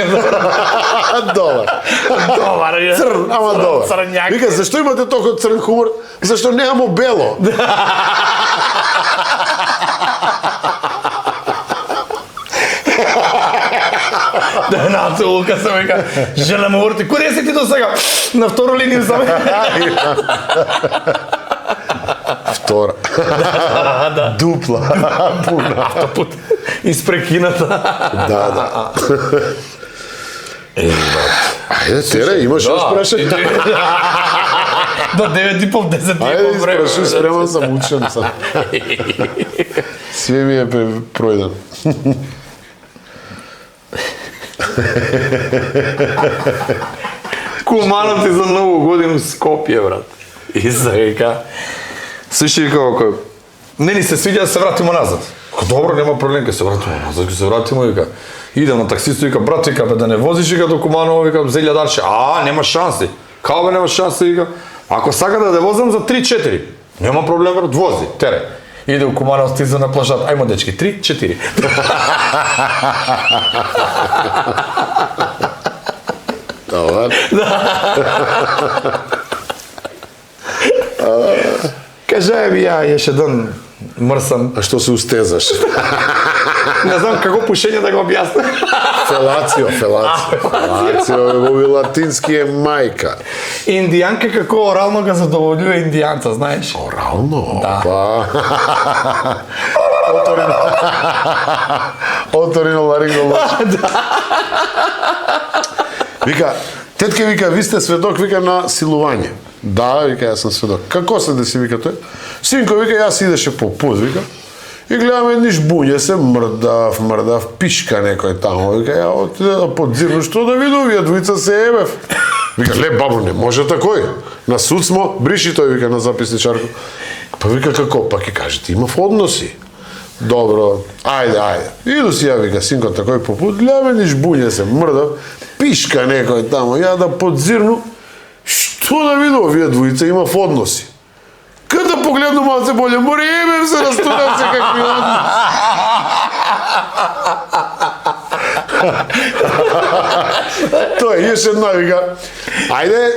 Добар. Добар е. Црн, ама добар. Црњак. Вика: "Зашто имате толку црн хумор? Зашто немамо бело?" Да, на Лука се вика, жена му врти, куде си ти до сега? На второ линија за мене. Втора. Да. Дупла. Пуна. Автопут. Испрекината. Да. Ајде, тера, имаш да спрашање? До 9:30, 10:30 Ајде, време. спрашај, спреман сам, учен сам. Све ми е пројден. Куманот ти за нову годину Скопје, брат. И сега, слушай како, не ни се свиѓа да се вратимо назад. Добро, нема проблем, ќе се вратимо назад, ќе се вратимо, вика. Идем на таксистот, вика: "Брат, вика, бе, да не возиш, вика, до Куманово, вика, зелја дарче." Нема шанси. Као бе, нема шанси, вика. Ако сака да возам за 3-4, нема проблем, брат, вози, тере. Иде у Куманово, стиза на плажат. Ајмо, дечки, 3-4. Добар. Кажај ми, јаш еден мрсам. А што се устезаш? Не знам како пушење да го објасня. Фелацио. Фелацио е во латински е мајка. Индијанка како орално ga задоволјува индијанца, знаеш? Орално? Да. Па. Оториноларингологија. Вика, тетке, вика, ви сте сведок, вика, на силување. Да, вика, јас сум сведок. Како се деси, вика тој? Синко, вика, јас идеше по пут, вика, и гледам едниш буње се, мрдав, пишка некој тамо, вика, ја отиде да подзирну, што да виду, овие двојца се ебев. Вика: "Ле, бабо, не може такој. На суд смо, бриши тој," вика, на записничарко. Па вика: "Како? Па ќе кажете, имав односи." Добро, ајде. Иду си ја, вика, синко, такој по пут, гледам едниш буње се, мрдав, пишка некој тамо, ја да подзирну, што да виду, овие двојца имав односи. Када погледну малце болje, море ебем се, растурам се какви односи. Тоа е, јеш една, вика, ајде,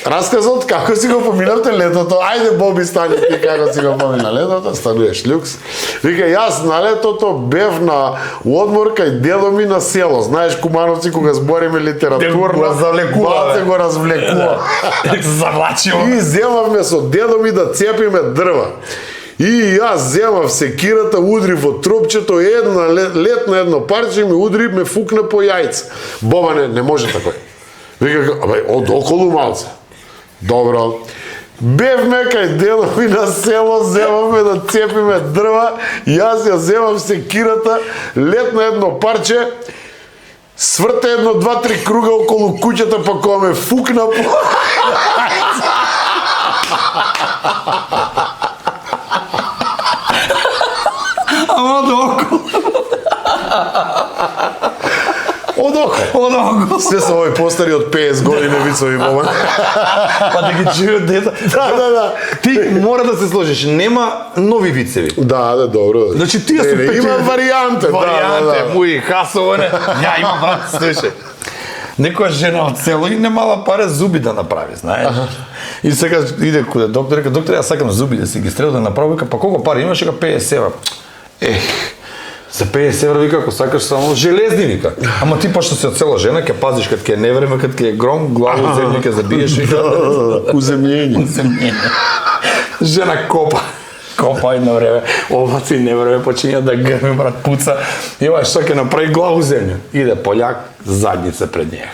Расказот како си го поминавте летото, ајде Боби стани ти како си го помина летото, стануеш люкс. Вика, јас на летото бев на одмор кај дедо ми на село. Знаеш, Кумановци кога збориме литературно, баце го развлекува. Завлачио. И земавме со дедо ми да цепиме дрва. И јас земав секирата, удри во тропчето, летна едно парче ми удри, ме фукна по јајце. Боба не може тако. Вика, од околу малце. Добро. Бевме кај дедо ми на село, земавме да цепиме дрва, јас ја земав секирата, летна едно парче, сврте едно, 2-3 круга околу куќата, па кога ме фукна по Ама дооколу. од околу. Се се овој постари од 50 години вицови боба. Па да ги чујат деца. Да. Ти мора да се сложиш, нема нови вицеви. Да, добро. Значи тие се пече. Има варијанте, Варијанте, да. муи хасоване. Ја имам брат, слушај. Некоја жена од село и немала паре зуби да направи, знаеш. И сега иде каде доктор, река, доктор, јас сакам зуби да си ги стрел да направи, вика, па колку пари имаш, вика 50 евра. За 50 евра, вика, ако сакаш само железни, вика. Ама ти пошто си од село жена, ќе пазиш кад ќе е невреме, кад ќе е гром, глава земја ќе забиеш, вика. Уземјење. Жена копа едно време, оваци невреме почиња да грми, брат, пуца. И ова што ќе направи главу земја. Иде пољак, задница пред неја.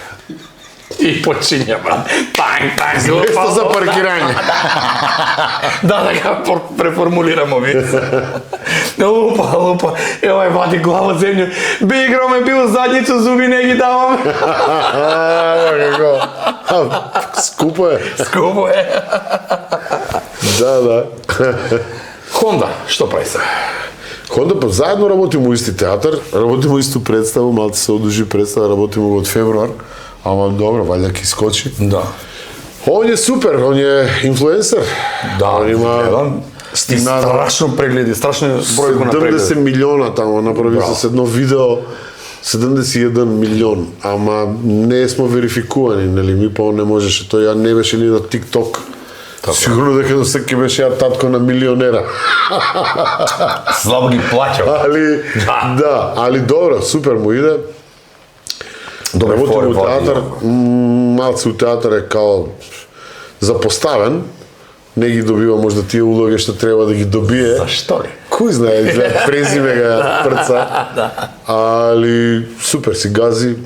И почиња, брат. Танк, Место за паркирање. Да га преформулирам виц. Лупа. Евај вади глава земја. Би игроме бил задница, зуби не ги давам. Скупо е. Скупо е. Да. Хонда, што прави се? Хонда, па заедно работиме у исти театар, работиме исту представа, малце се одужи представа, работиме го од февруар, ама добро, валја ќе скочи. Да. Он е супер, он е инфлуенсер. Да, он има стигна страшно прегледи, страшно бројко на прегледи. 70 милиона тамо направи со едно видео, 71 милион, ама не сме верификувани, нели, ми па он не можеше, тој ја не беше ни на TikTok. Сигурно дека до секи беше ја татко на милионера. Слабо ги плаќал. Али добро, супер му иде. Работиме у театар, малце у театар е као запоставен, не ги добива можда тие улоги што треба да ги добие. Зашто ли? Кој знае, презиме га прца. Али супер си гази.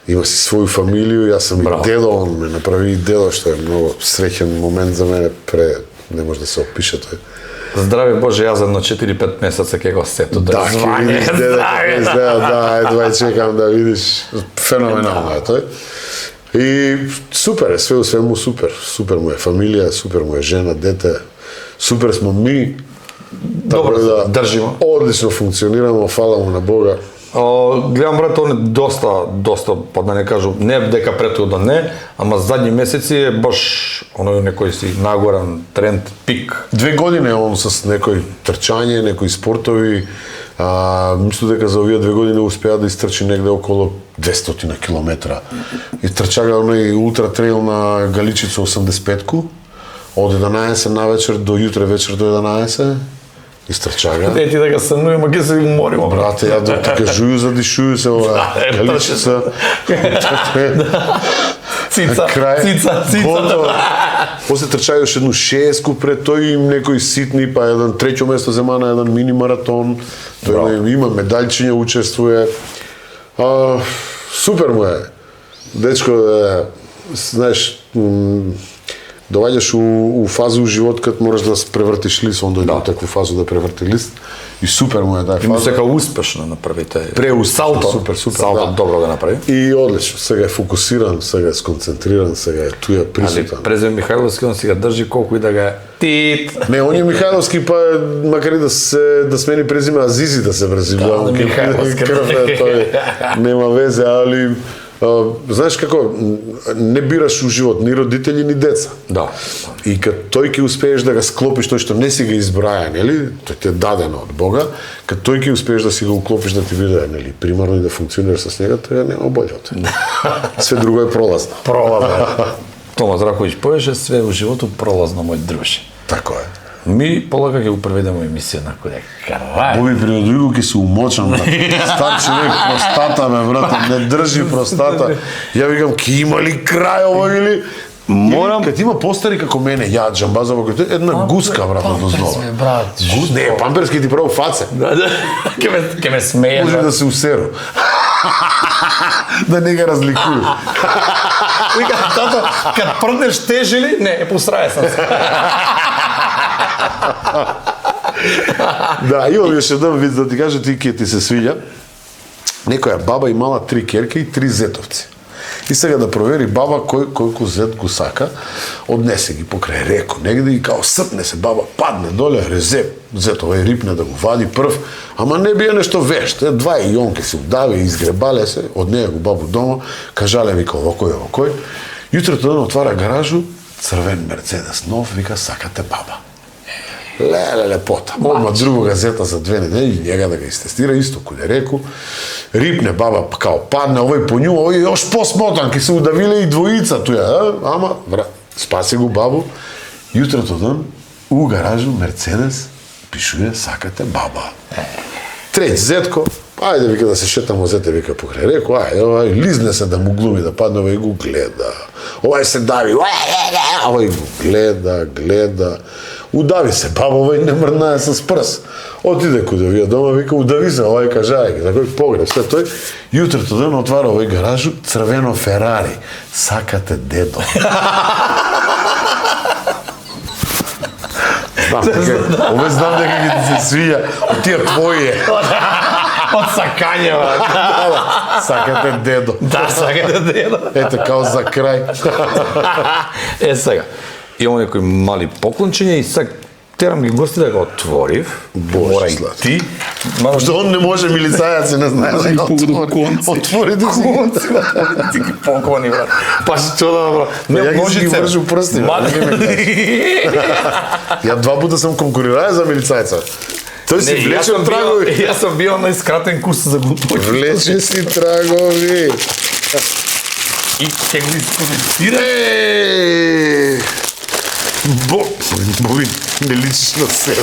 Има си своју фамилију, јас сум и дедо, он ме направи и дедо, што е многу среќен момент за мене, не може да се опише тој. Здрави Боже, јас за едно 4-5 месеца ќе го сето да звање. Да, едва чекам да видиш, феноменално е тој. И супер е, све у свему супер. Супер му е фамилија, супер му е жена, дете, супер сме ми. Добро, држимо. Одлично функционираме, фала му на Бога. Гледам, брат, он е доста, па да не кажу, не дека претходно не, ама задни месеци е баш оној некој си нагоран тренд, пик. 2 години е он с некој трчање, некои спортови. Мислам дека за овие 2 години успеа да истрчи негде околу 200 километра. И трчага оној ултра трейл на Галичица 85-ку, од 11 на вечер до јутре вечер до 11. Истрчага. Не ти дека сануем, ќе се уморимо. Брате, ја до тука жую задишую се ова Галичица. Цица. После трчаја уште едно 6-ку пред тој им некои ситни, па еден треќо место зема на еден мини маратон. Тој има медалчиња, учествуе. Супер му е. Дечко, знаеш, доаѓаш у фаза у живот кад мораш да превртиш лист, он дојде у таква фаза да преврти лист и супер му е таа фаза. И сека успешно направите. Преуспешно, супер, Салто да. добро го направи. И одлично, сега е фокусиран, сега е сконцентриран, сега е туја присутен. Али Презен Михајловски он си га држи колку и да га тит. Не, он е Михајловски, па макар и да смени презиме Азизи да се врзи. Михајловски. Крв е тој, нема везе, али знаеш како, не бираш у живот ни родители, ни деца. Да. И кад тој ќе успееш да го склопиш тој што не си го избраја, нели? Тој ти е дадено од Бога, кад тој ќе успееш да си го уклопиш да ти биде, нели, примерно и да функционираш со него, тоа нема боле од тоа. Све друго е пролазно. Пролазно. Томас Раковиќ поеше све у животу пролазно, мој друже. Тако е. Ми полага ќе го преведеме емисија на која крај. Боби приодују ќе се умочам, брат. Стар човек, простата ме, брат, не држи простата. Ја викам, ке има ли крај ово или... Морам... Кад има постари како мене, ја джамбазово, како една гуска, брат, одознова. Брат, Не, памперс ке ти прави фаце. Ке ме смее. Може да се усеру. Да не го разликуju. Вика, тато, кад прднеш тежили, не, посрае сам се. Да, имам још еден вид да ти кажа, ти ке ти се свиѓа. Некоја баба имала 3 керки и 3 зетовци. И сега да провери баба кој зет го сака, однесе ги покрај реко негде и као српне се баба, падне доле, резе зетова и рипне да го вади прв, ама не бие нешто вешт, два и јонке се удави, изгребале се, од неја го бабу дома, кажале вика овокој. Јутрото ден отвара гаражу, црвен Мерцедес нов, вика сакате баба. Леле, лепота. Одма друго газета за 2 недели, njega да го истестира, исто куде реку. Рипне баба као падне, овој по њу, овој још посмотан, ке се удавиле и двоица туја, ама, брат, спаси го бабу. Јутрото ден, у гаражу, Мерцедес, пишуе, сакате баба. Треќ зетко, ајде, вика, да се шетамо зете, вика, покрај реку, ајде, лизне се да му глуми, да падне, овој го гледа. Овој се дави, овој го гледа. Удави се, баба, овој не мрнае с прс. Отиде куде вие дома, вика, удави се, овој кажај, за кој погреб, све тој. Јутрото ден отвара овој гаражу, црвено Ферари. Сакате дедо. Знам дека ќе ти се свија, од тие твои е. Од сакање, брат. Сакате дедо. Да, сакате дедо. Ете, као за крај. Сега, имам некои мали поклончиња и сега терам ги гости да го отворив. Мора и ти. Што он не може, милицајаци не знае да го отвори. Отвори да си Ти ги поклони, брат. Па што да, брат. Ја ги си ги вржу прсти, брат. Ја 2 пута сам конкурирае за милицајца. Тој си влече трагови. Јас сум бил на искратен курс за глупоти. Влече си трагови. И ќе го искоментира. Боби, не личиш на себе.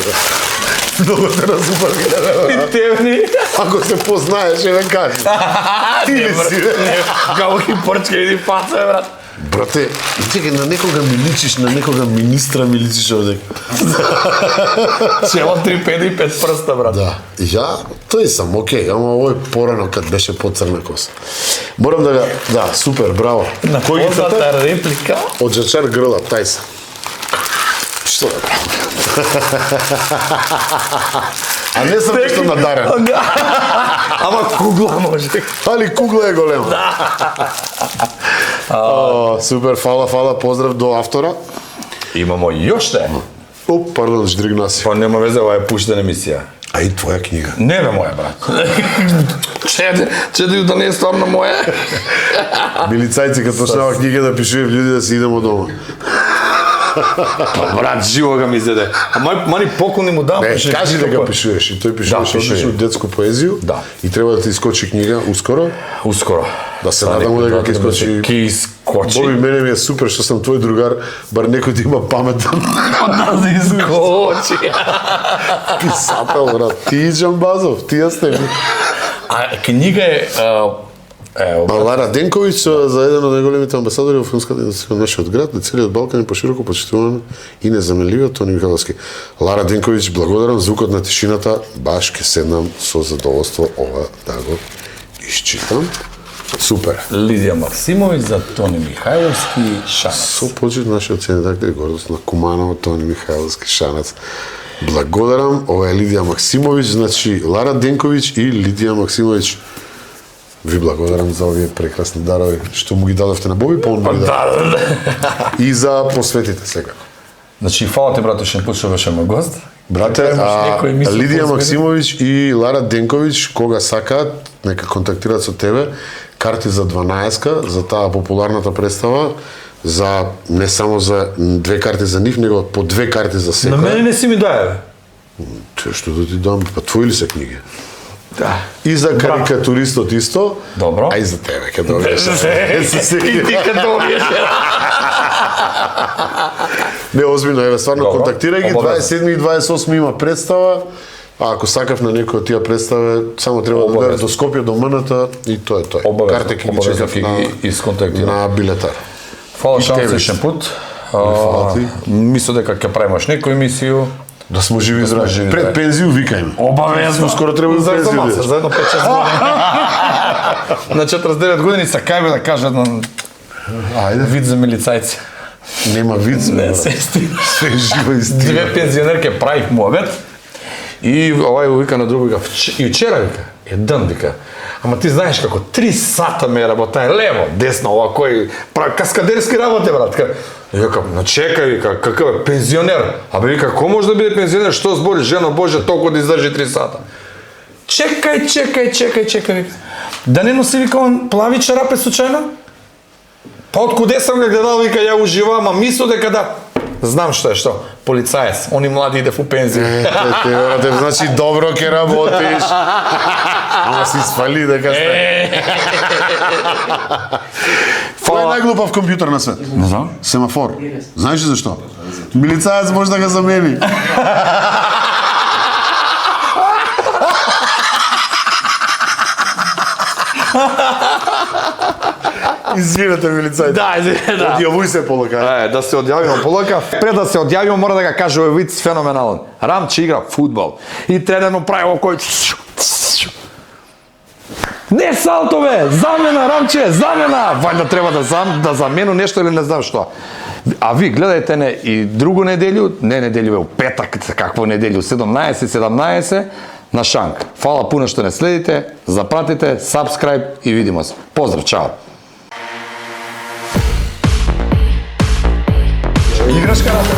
Много те разумар гледа. И тевни. Ако се познаеш, еве кажи. Ти ли си, бе? Као ги порчка иди паца, брат. Брате, чекай, на некога ми личиш, на некога министра ми личиш овде. Чело 3 педа и 5 прста, брат. Да, ја, тој сам, окей, ама овој порано кад беше поцрна коса. Морам да да, супер, браво. На Кој ги фата? позната реплика. Од Жачар Грла, тај са. Што да правам? А не сам што надарен. Ама кугла може. Али кугла е голема. Супер, фала, поздрав до автора. Имамо још те. Оп, пардон, ждригна си. Па нема везе, ова е пуштена емисија. А и твоја книга. Не бе моја, брат. Чеди да не е стварно моја. Милицајци кад почнава книга да пишува луѓе да си идемо дома. Па брат, живо га ми зеде. А мани поклони му дам. Не, кажи дека пишуваш и тој пишуваш одлично детско поезију. Да. И треба да ти искочи книга ускоро. Ускоро. Да се надамо дека ќе искочи. Ќе искочи. Боби, мене ми е супер што сам твој другар, бар некој да има паметен. Од нас да искочи. Писател, брат. Ти и Джамбазов, тие сте ми. А книга е Лара Денковиќ за еден од најголемите амбасадори во филмската индустрија на нашиот град, на целиот Балкан и пошироко почитуван и незаменливиот Тони Михайловски. Лара Денковиќ, благодарам, звукот на тишината, баш ке седнам со задоволство ова да го исчитам. Супер. Лидија Максимовиќ за Тони Михайловски Шанац. Со почит нашиот ценет актер и гордост на Куманово Тони Михайловски Шанац. Благодарам, ова е Лидија Максимовиќ, значи Лара Денковиќ и Лидија Максимовиќ. Ви благодарам за овие прекрасни дарови што му ги дадовте на Боби, па он му ги даде. И за посветите секако. Значи, фала ти, брато, што пут што беше мој гост. Брате, некој мисли Лидија позбеден. Максимович и Лара Денкович, кога сакаат, нека контактираат со тебе, карти за 12-ка, за таа популарната представа, за не само за 2 карти за нив, него по 2 карти за На секој. мене не си ми даде, бе. Те што да ти дам, па твои ли се книги? Да. И за карикатуристот исто, Добро. а и за тебе ке добиеш. И ти ке добиеш. Не, озбилно, еве, стварно, Добро, контактирај ги, обавезно. 27 и 28 има представа, а ако сакав на некој од тие представи, само треба да дојдеш Обавезно. до Скопје, до МНТ и тоа е тој. Обавезно, Карте ќе ги обавезно чекав ќе ги исконтактирам. на билетар. Фала И шанс тебе следен исто. пут. фала ти. Мислам дека ќе правиме некој емисију. Да сме живи и сме здрави. живи, Пред да. пензију викајме. Обавезно. Скоро треба да заедно пензију маса, идеш. заедно 5-6 години. На 49 години се кајбе да кажат на Ајде, вид за милицајци. нема виц, Не, бе, се стига. се живо и стига. Две пензионерке правих муабет и овај го вика на друг, вика, и вчера вика, еден вика, ама ти знаеш како 3 сата ме работај, лево, десно, овако каскадерски работе, брат. И вика, но чекај, вика, какъв е, пензионер. Абе, вика, кој може да биде пензионер, што збори, жено Боже, толку да издржи 3 сата. Чекај, вика. Да не носи, вика, он плави чарапе случајно? Па откуде сам го гледал, вика, ја уживам, а мисло дека да... Знам што е, што? Полицаец, они млади иде во пензија. Те, брате, значи добро ќе работиш. Ама си свали дека сте. Кој е најглупав компјутер на свет? Не знам. Семафор. Знаеш ли зашто? Милицаец може да го замени. Извинете, милицаец. Да. Одјавуј се полека. Да се одјавиме полека. Пред да се одјавиме, мора да га кажа овој виц феноменален. Рамче игра фудбал. И тренерно прави овој Не салто бе, замена Рамче, замена. Вајда треба да замену нешто или не знам што. А ви гледајте не и другу неделју, не неделју, бе, у петак, какво неделју, 17 на Шанк. Фала пуно што не следите, запратите, сабскрајб и видимо се. Поздрав, чао. Играш карате?